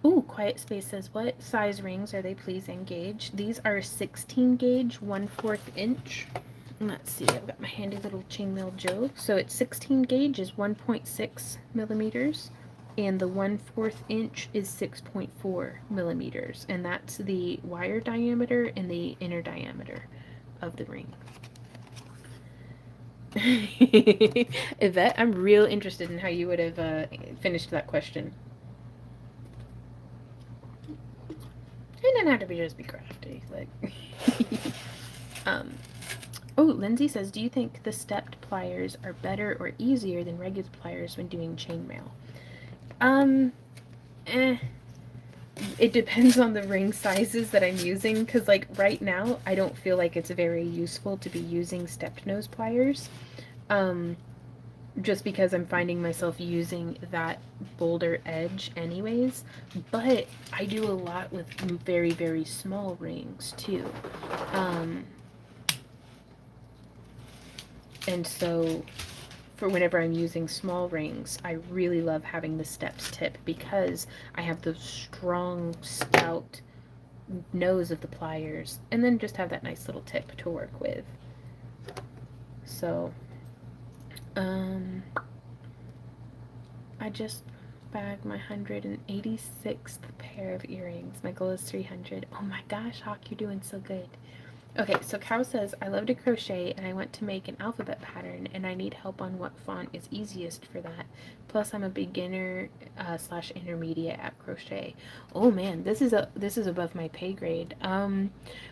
Ooh, Quiet Space says, what size rings are they, please, and gauge? These are 16 gauge, 1/4 inch. Let's see, I've got my handy little chainmail Joe. So it's 16 gauge is 1.6 millimeters, and the 1/4 inch is 6.4 millimeters, and that's the wire diameter and the inner diameter of the ring. Yvette, I'm real interested in how you would have finished that question. It doesn't have to just be crafty, like. Oh, Lindsay says, do you think the stepped pliers are better or easier than regular pliers when doing chainmail? It depends on the ring sizes that I'm using, because like right now I don't feel like it's very useful to be using stepped nose pliers, just because I'm finding myself using that bolder edge anyways. But I do a lot with very, very small rings too, and so for whenever I'm using small rings, I really love having the steps tip, because I have the strong, stout nose of the pliers, and then just have that nice little tip to work with. So, I just bagged my 186th pair of earrings. My goal is 300. Oh my gosh, Hawk, you're doing so good. Okay, so Cow says, I love to crochet and I want to make an alphabet pattern and I need help on what font is easiest for that. Plus I'm a beginner / intermediate at crochet. Oh man, this is above my pay grade.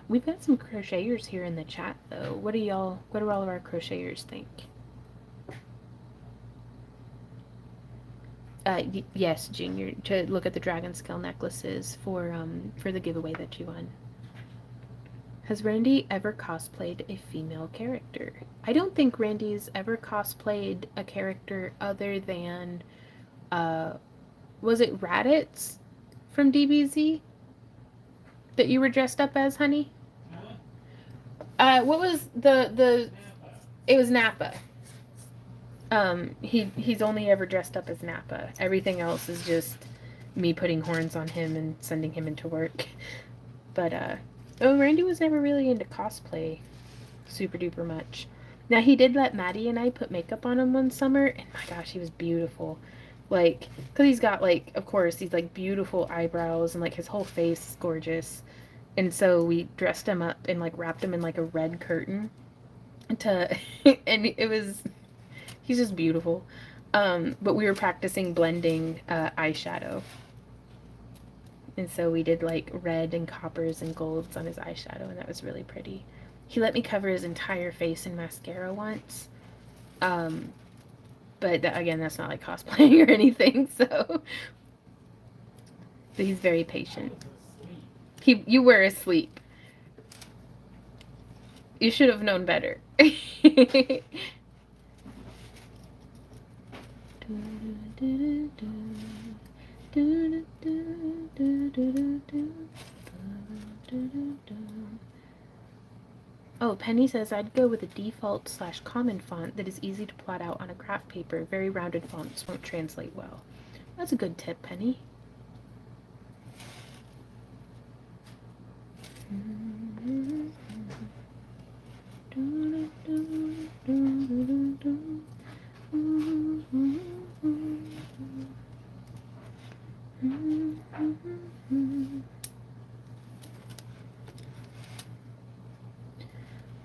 We've got some crocheters here in the chat though. What do all of our crocheters think? Yes, Junior, to look at the dragon scale necklaces for the giveaway that you won. Has Randy ever cosplayed a female character? I don't think Randy's ever cosplayed a character other than, was it Raditz from DBZ that you were dressed up as, honey? What was the it was Nappa. He's only ever dressed up as Nappa. Everything else is just me putting horns on him and sending him into work. But, Randy was never really into cosplay super duper much. Now, he did let Maddie and I put makeup on him one summer, and my gosh, he was beautiful. Like, because he's got, like, of course, these, like, beautiful eyebrows, and, like, his whole face is gorgeous. And so we dressed him up and, like, wrapped him in, like, a red curtain to, and it was, he's just beautiful. But we were practicing blending eyeshadow. And so we did like red and coppers and golds on his eyeshadow, and that was really pretty. He let me cover his entire face in mascara once. But again, that's not like cosplaying or anything, so. But he's very patient. You were asleep. You should have known better. Oh, Penny says, I'd go with a default / common font that is easy to plot out on a craft paper. Very rounded fonts won't translate well. That's a good tip, Penny.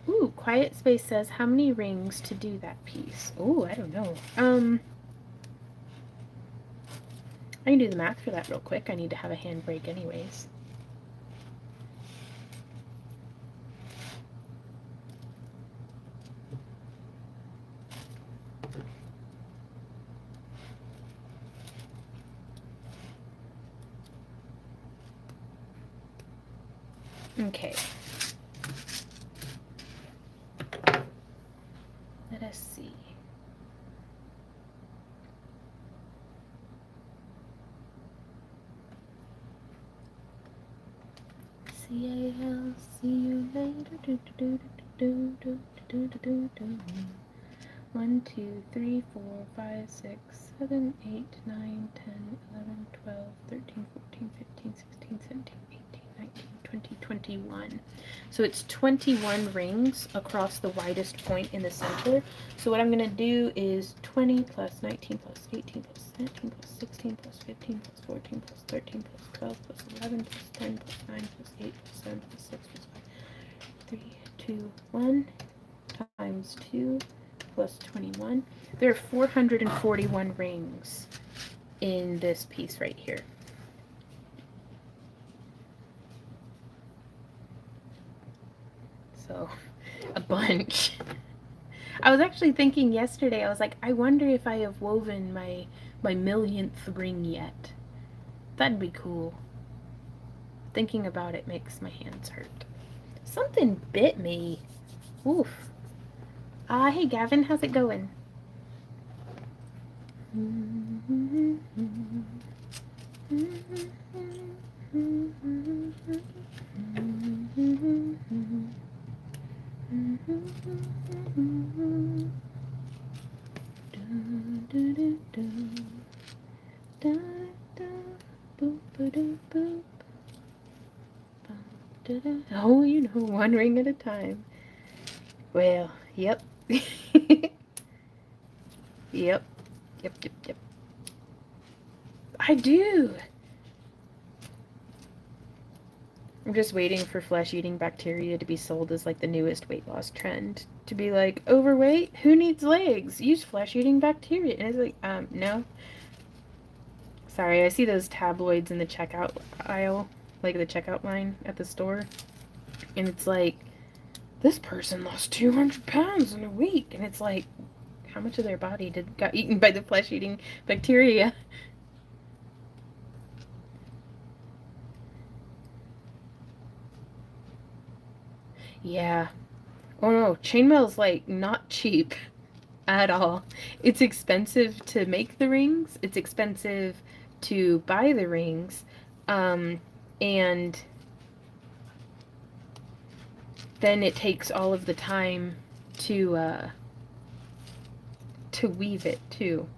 Ooh, Quiet Space says, how many rings to do that piece? Ooh, I don't know. I can do the math for that real quick. I need to have a handbrake anyways. Okay. Let us see. C-A-L, see you later. 1, 2, 3, 4, 5, 6, 7, 8, 9, 10, 11, 12, 13, 14, 15, 16, 17, 18, 19, 20, 21. So it's 21 rings across the widest point in the center. So what I'm going to do is 20 plus 19 plus 18 plus 17 plus 16 plus 15 plus 14 plus 13 plus 12 plus 11 plus 10 plus 9 plus 8 plus 7 plus 6 plus 5, 3, 2, 1 times 2 plus 21. There are 441 rings in this piece right here. So, a bunch. I was actually thinking yesterday, I was like, I wonder if I have woven my millionth ring yet. That'd be cool. Thinking about it makes my hands hurt. Something bit me. Oof. Hey Gavin, how's it going? Oh, you know, one ring at a time. Well, yep. Yep. Yep. I do. I'm just waiting for flesh-eating bacteria to be sold as like the newest weight loss trend. To be like, overweight? Who needs legs? Use flesh-eating bacteria. And it's like, no. Sorry, I see those tabloids in the checkout aisle, like the checkout line at the store. And it's like, this person lost 200 pounds in a week. And it's like, how much of their body got eaten by the flesh-eating bacteria? Yeah. Oh no, chainmail's like not cheap at all. It's expensive to make the rings. It's expensive to buy the rings. And then it takes all of the time to weave it too.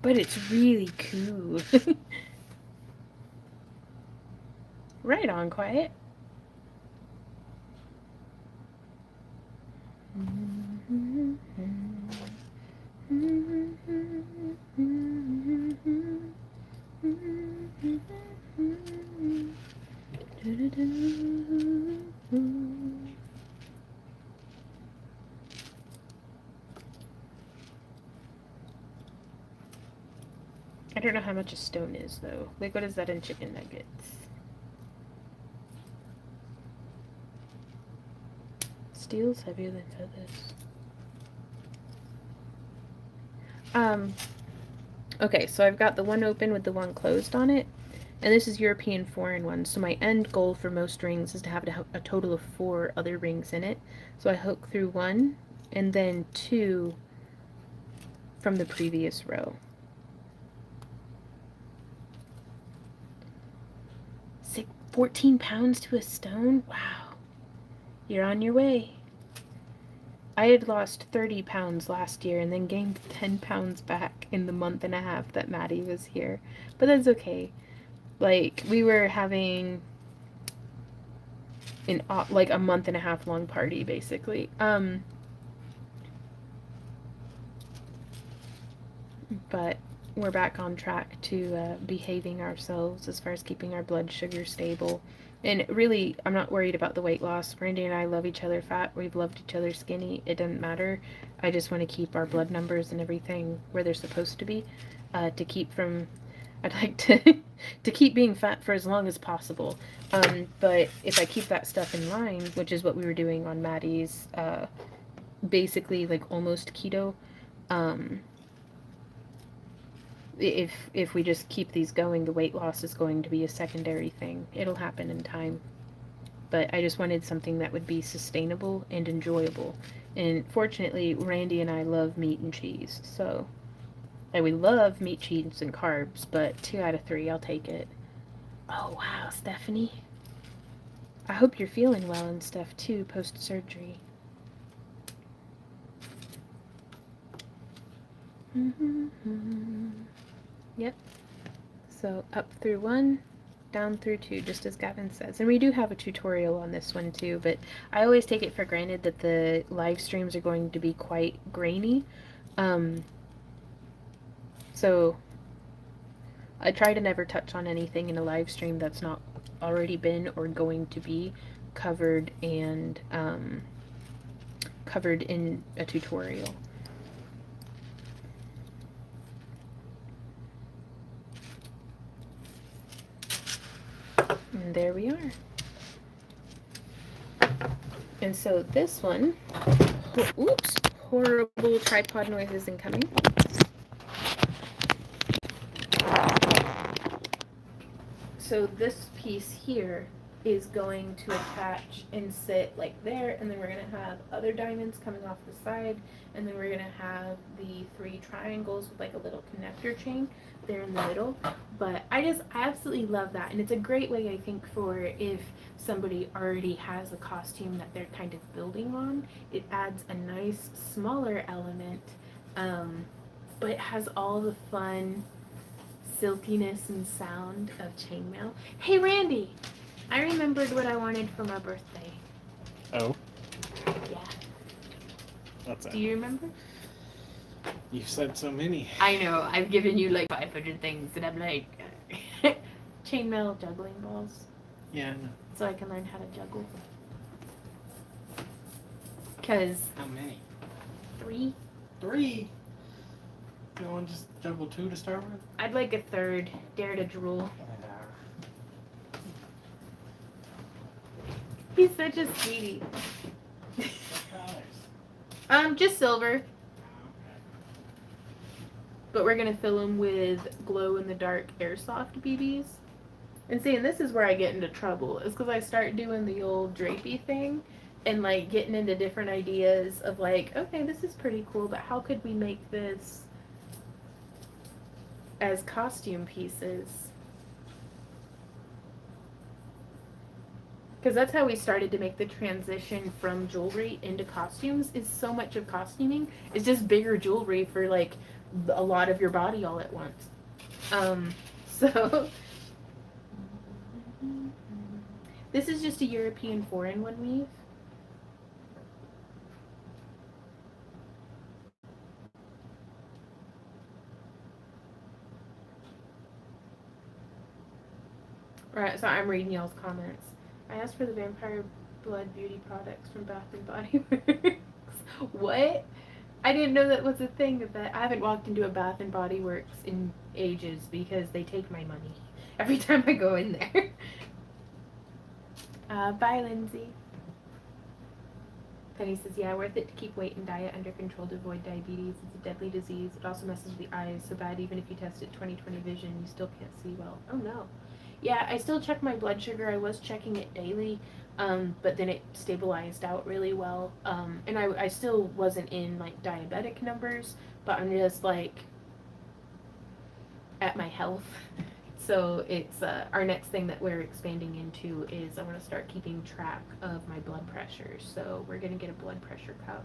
But it's really cool. Right on, Quiet. I don't know how much a stone is, though. Like, what is that in chicken nuggets? Steel's heavier than feathers. Okay, so I've got the one open with the one closed on it. And this is European foreign one. So my end goal for most rings is to have a total of 4 other rings in it. So I hook through 1 and then 2 from the previous row. 14 pounds to a stone? Wow. You're on your way. I had lost 30 pounds last year and then gained 10 pounds back in the month and a half that Maddie was here. But that's okay. Like, we were having like a month and a half long party, basically. But we're back on track to behaving ourselves as far as keeping our blood sugar stable. And really, I'm not worried about the weight loss. Randy and I love each other fat. We've loved each other skinny. It doesn't matter. I just want to keep our blood numbers and everything where they're supposed to be. To keep from... I'd like to keep being fat for as long as possible. But if I keep that stuff in line, which is what we were doing on Maddie's, basically like almost keto, if we just keep these going, the weight loss is going to be a secondary thing. It'll happen in time. But I just wanted something that would be sustainable and enjoyable. And fortunately, Randy and I love meat and cheese. So, we love meat, cheese, and carbs, but 2 out of 3, I'll take it. Oh, wow, Stephanie. I hope you're feeling well and stuff too post-surgery. Yep. So up through 1, down through 2, just as Gavin says. And we do have a tutorial on this one too, but I always take it for granted that the live streams are going to be quite grainy. So I try to never touch on anything in a live stream that's not already been or going to be covered and covered in a tutorial. And there we are. And so this one, oops, horrible tripod noises incoming. So this piece here is going to attach and sit like there, and then we're going to have other diamonds coming off the side, and then we're going to have the 3 triangles with like a little connector chain there in the middle. But I absolutely love that, and it's a great way, I think, for if somebody already has a costume that they're kind of building on. It adds a nice smaller element, but it has all the fun silkiness and sound of chainmail. Hey Randy, I remembered what I wanted for my birthday. Oh? Yeah. What's that? Do you remember? You've said so many. I know, I've given you like 500 things and I'm like, chainmail juggling balls. Yeah, I know. So I can learn how to juggle. Cause How many? 3. 3? You want to just juggle 2 to start with? I'd like a 3rd. Dare to drool. He's such a sweetie. What colors? Just silver. Okay. But we're gonna fill them with glow-in-the-dark airsoft BBs. And see, and this is where I get into trouble, is because I start doing the old drapey thing, and like getting into different ideas of like, okay, this is pretty cool, but how could we make this as costume pieces? Because that's how we started to make the transition from jewelry into costumes. Is so much of costuming is just bigger jewelry for like a lot of your body all at once. So this is just a European 4-in-1 weave. Right, so I'm reading y'all's comments. I asked for the vampire blood beauty products from Bath and Body Works. What? I didn't know that was a thing. That I haven't walked into a Bath and Body Works in ages because they take my money every time I go in there. Bye, Lindsay. Penny says, yeah, worth it to keep weight and diet under control to avoid diabetes. It's a deadly disease. It also messes with the eyes so bad even if you tested 20/20 vision, you still can't see well. Oh no. Yeah, I still check my blood sugar. I was checking it daily, but then it stabilized out really well. And I still wasn't in like diabetic numbers, but I'm just like at my health. So it's our next thing that we're expanding into is I want to start keeping track of my blood pressure. So we're going to get a blood pressure cuff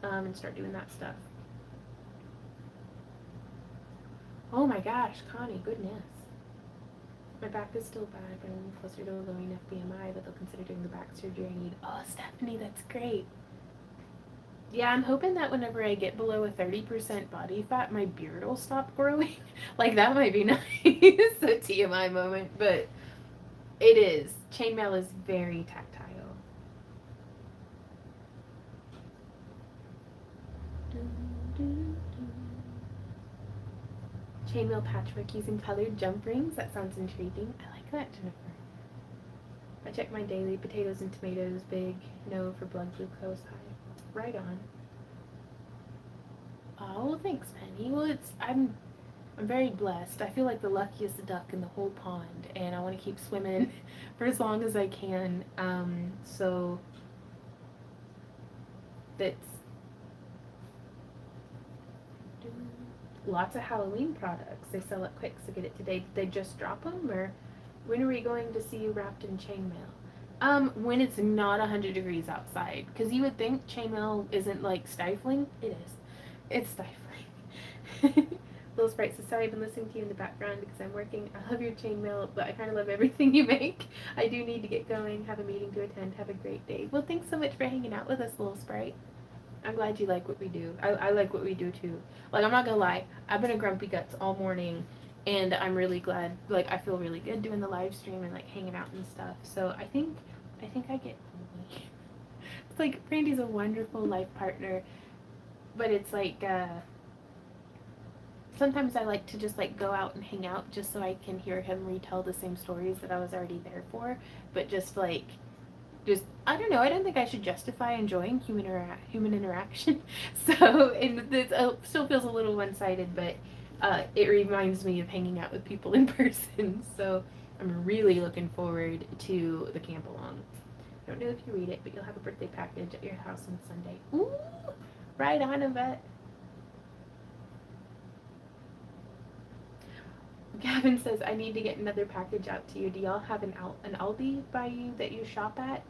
and start doing that stuff. Oh my gosh, Connie, goodness. My back is still bad, but I'm closer to a low enough BMI that they'll consider doing the back surgery I need. Oh, Stephanie, that's great. Yeah, I'm hoping that whenever I get below a 30% body fat, my beard will stop growing. Like, that might be nice. A TMI moment, but it is. Chainmail is very tactile. Chainmail patchwork using colored jump rings. That sounds intriguing. I like that, Jennifer. I check my daily potatoes and tomatoes. Big no for blood glucose high. Right on. Oh, well, thanks, Penny. Well, I'm very blessed. I feel like the luckiest duck in the whole pond, and I want to keep swimming for as long as I can. So that's lots of Halloween products. They sell it quick, so get it today. Did they just drop them, or when are we going to see you wrapped in chainmail? When it's not 100 degrees outside, because you would think chainmail isn't like stifling. It is. It's stifling. Little Sprite says, sorry, I've been listening to you in the background because I'm working. I love your chainmail, but I kind of love everything you make. I do need to get going, have a meeting to attend. Have a great day. Well, thanks so much for hanging out with us, Little Sprite. I'm glad you like what we do. I like what we do too. Like, I'm not gonna lie, I've been a grumpy guts all morning, and I'm really glad. Like, I feel really good doing the live stream and like hanging out and stuff. So I think I get. It's like Brandy's a wonderful life partner, but it's like sometimes I like to just like go out and hang out just so I can hear him retell the same stories that I was already there for, but just like just I don't know. I don't think I should justify enjoying human interaction. So and it still feels a little one-sided, but it reminds me of hanging out with people in person. So I'm really looking forward to the camp along. I don't know if you read it, but you'll have a birthday package at your house on Sunday. Ooh, right on, Yvette. Gavin says, I need to get another package out to you. Do y'all have an Aldi by you that you shop at?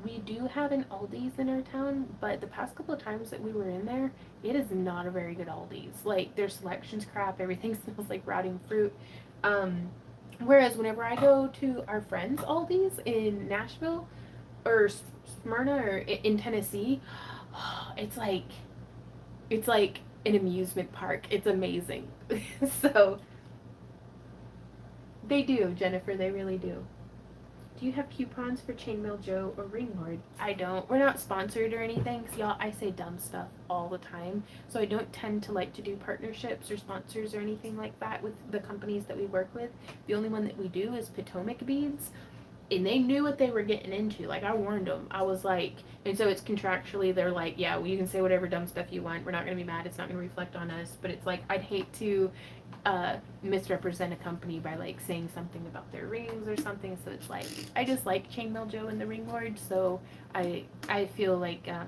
We do have an Aldi's in our town, but the past couple of times that we were in there, it is not a very good Aldi's. Like, their selection's crap. Everything smells like rotting fruit. Whereas whenever I go to our friends' Aldi's in Nashville or Smyrna or in Tennessee, it's like an amusement park. It's amazing. So they do, Jennifer. They really do. Do you have coupons for Chainmail Joe or Ringlord? I don't. We're not sponsored or anything, because y'all, I say dumb stuff all the time. So I don't tend to like to do partnerships or sponsors or anything like that with the companies that we work with. The only one that we do is Potomac Beads. And they knew what they were getting into. Like, I warned them. I was like, and so it's contractually, they're like, yeah, well, you can say whatever dumb stuff you want. We're not going to be mad. It's not going to reflect on us. But it's like, I'd hate to misrepresent a company by like saying something about their rings or something. So it's like, I just like Chainmail Joe and the Ring Lord. So I feel like I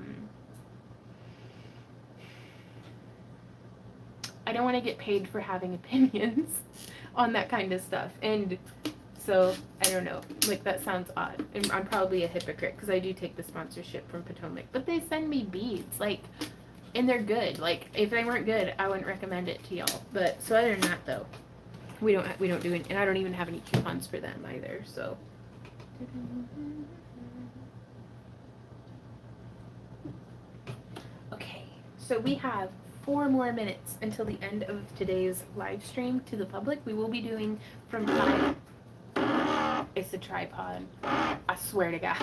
don't want to get paid for having opinions on that kind of stuff. And so I don't know, like that sounds odd, and I'm probably a hypocrite because I do take the sponsorship from Potomac, but they send me beads, like, and they're good. Like, if they weren't good, I wouldn't recommend it to y'all. But so other than that, though, we don't do it, and I don't even have any coupons for them either. So. Okay, so we have 4 more minutes until the end of today's live stream to the public. We will be doing from 5. It's a tripod. I swear to God.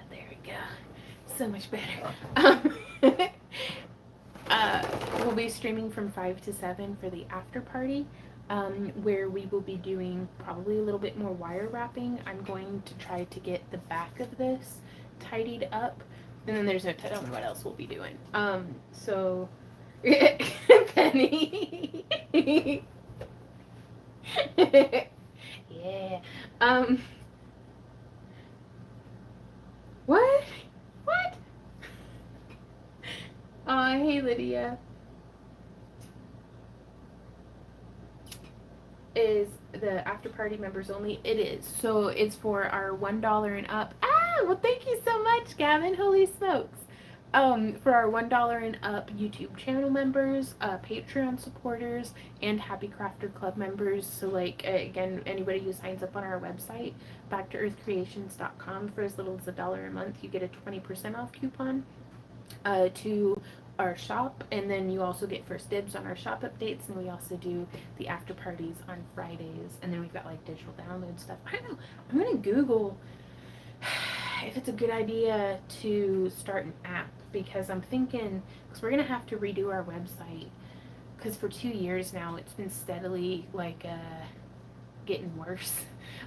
There we go. So much better. We'll be streaming from 5 to 7 for the after party, where we will be doing probably a little bit more wire wrapping. I'm going to try to get the back of this tidied up, and then there's I don't know what else we'll be doing. So Penny. Yeah. What? What? Hey Lydia. Is the after party members only? It is. So it's for our $1 and up. Well, thank you so much, Gavin. Holy smokes. For our $1 and up YouTube channel members, Patreon supporters, and Happy Crafter Club members. So, like, again, anybody who signs up on our website, backtoearthcreations.com, for as little as $1 a month, you get a 20% off coupon to our shop, and then you also get first dibs on our shop updates, and we also do the after parties on Fridays, and then we've got like digital download stuff. I don't know. I'm gonna Google if it's a good idea to start an app, because I'm thinking, because we're gonna have to redo our website, because for 2 years now it's been steadily like getting worse.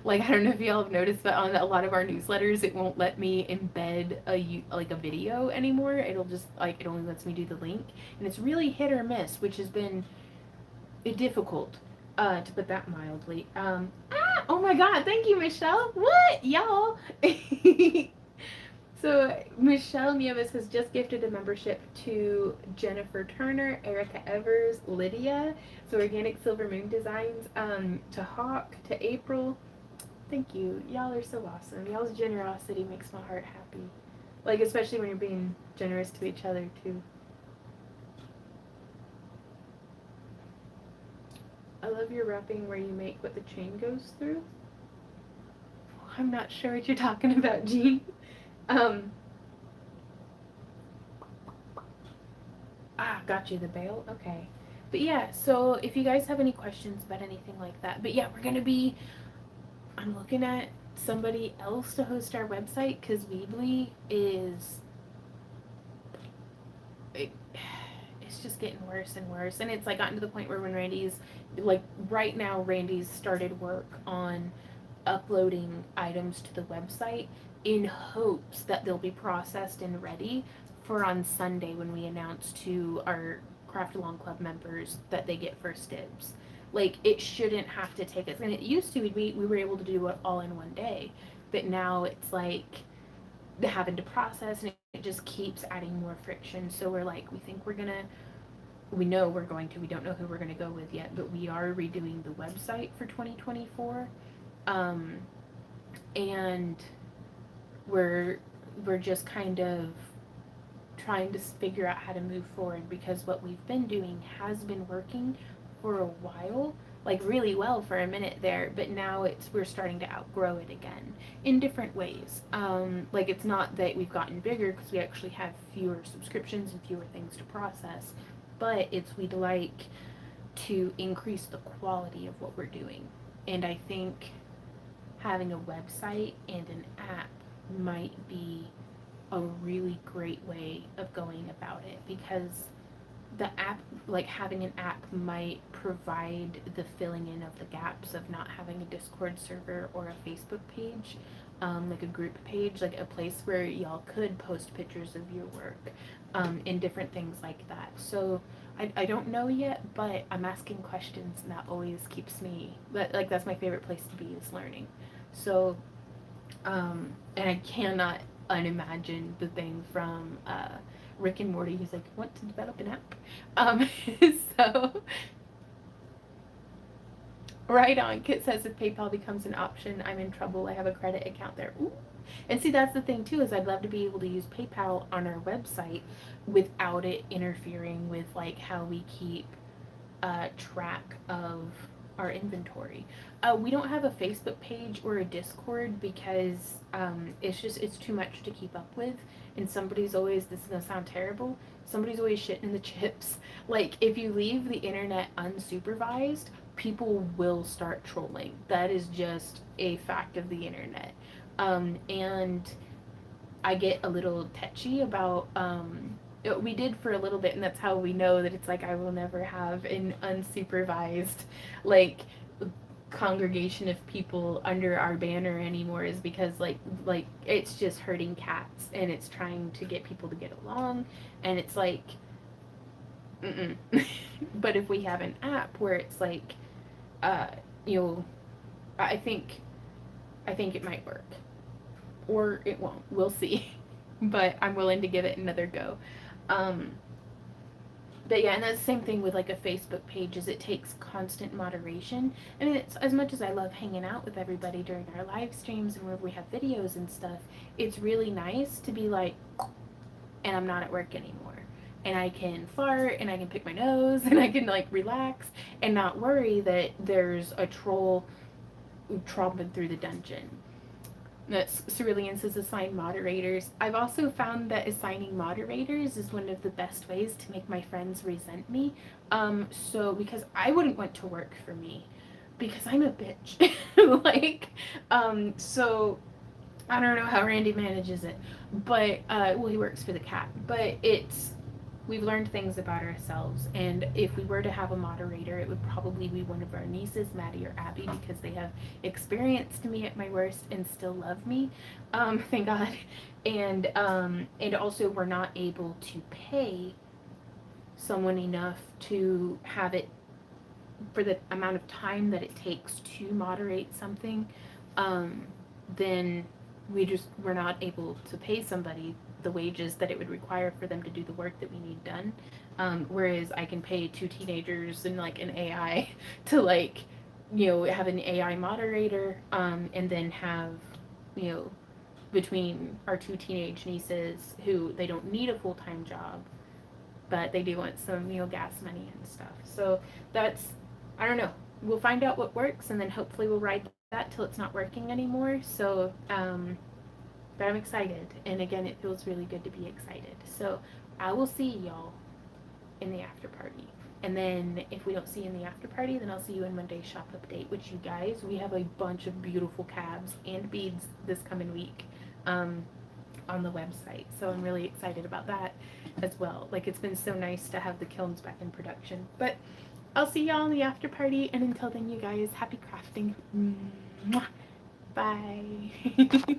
Like, I don't know if y'all have noticed, but on a lot of our newsletters, it won't let me embed a video anymore. It'll just like, it only lets me do the link, and it's really hit or miss, which has been difficult, to put that mildly. Oh my God, thank you, Michelle. What, y'all? So Michelle Nieves has just gifted a membership to Jennifer Turner, Erica Evers, Lydia, so Organic Silver Moon Designs, to Hawk, to April. Thank you. Y'all are so awesome. Y'all's generosity makes my heart happy. Like, especially when you're being generous to each other, too. I love your wrapping where you make what the chain goes through. I'm not sure what you're talking about, Jean. Um, got you, the bail? Okay. But yeah, so if you guys have any questions about anything like that, but yeah, we're gonna be, I'm looking at somebody else to host our website, because Weebly is, it, it's just getting worse and worse. And it's like gotten to the point where when Randy's, like right now, Randy's started work on uploading items to the website in hopes that they'll be processed and ready for on Sunday when we announce to our Craft Along Club members that they get first dibs. Like, it shouldn't have to take us, and it used to, we were able to do it all in one day, but now it's like having to process, and it just keeps adding more friction. So we're like, we know we're going to, we don't know who we're gonna go with yet, but we are redoing the website for 2024. And we're just kind of trying to figure out how to move forward, because what we've been doing has been working for a while, like really well for a minute there, but now we're starting to outgrow it again in different ways. Like, it's not that we've gotten bigger because we actually have fewer subscriptions and fewer things to process, but we'd like to increase the quality of what we're doing. And I think having a website and an app might be a really great way of going about it, because the app, like having an app might provide the filling in of the gaps of not having a Discord server or a Facebook page, like a group page, like a place where y'all could post pictures of your work, and different things like that. So I don't know yet, but I'm asking questions, and that always keeps me, like, that's my favorite place to be, is learning. So, and I cannot unimagine the thing from Rick and Morty who's like, want to develop an app. So, right on. Kit says if PayPal becomes an option, I'm in trouble. I have a credit account there. Ooh. And see, that's the thing too, is I'd love to be able to use PayPal on our website without it interfering with like how we keep track of our inventory. We don't have a Facebook page or a Discord because it's too much to keep up with. And somebody's always, this is gonna sound terrible, somebody's always shitting in the chips. Like, if you leave the internet unsupervised, people will start trolling. That is just a fact of the internet. And I get a little tetchy about we did for a little bit, and that's how we know that it's like I will never have an unsupervised like congregation of people under our banner anymore, is because like it's just hurting cats, and it's trying to get people to get along, and it's like mm-mm. But if we have an app where it's like uh you'll I think it might work, or it won't. We'll see. But I'm willing to give it another go. Um, but yeah, and that's the same thing with like a Facebook page, is it takes constant moderation. I mean, it's, as much as I love hanging out with everybody during our live streams and where we have videos and stuff, it's really nice to be like, and I'm not at work anymore. And I can fart, and I can pick my nose, and I can like relax and not worry that there's a troll tromping through the dungeon. Cerulean says assign moderators. I've also found that assigning moderators is one of the best ways to make my friends resent me. So because I wouldn't want to work for me, because I'm a bitch. Like, so I don't know how Randy manages it, but well, he works for the cat. But we've learned things about ourselves, and if we were to have a moderator, it would probably be one of our nieces, Maddie or Abby, because they have experienced me at my worst and still love me, thank God. And also we're not able to pay someone enough to have it for the amount of time that it takes to moderate something, then we're not able to pay somebody the wages that it would require for them to do the work that we need done. Whereas I can pay two teenagers and like an AI to like, have an AI moderator, and then have, you know, between our two teenage nieces who they don't need a full time job, but they do want some, gas money and stuff. So that's, I don't know. We'll find out what works, and then hopefully we'll ride that till it's not working anymore. So, but I'm excited, and again, it feels really good to be excited. So I will see y'all in the after party. And then if we don't see you in the after party, then I'll see you in Monday's shop update, which you guys, we have a bunch of beautiful cabs and beads this coming week. On the website. So I'm really excited about that as well. Like, it's been so nice to have the kilns back in production. But I'll see y'all in the after party, and until then, you guys, happy crafting. Mwah. Bye.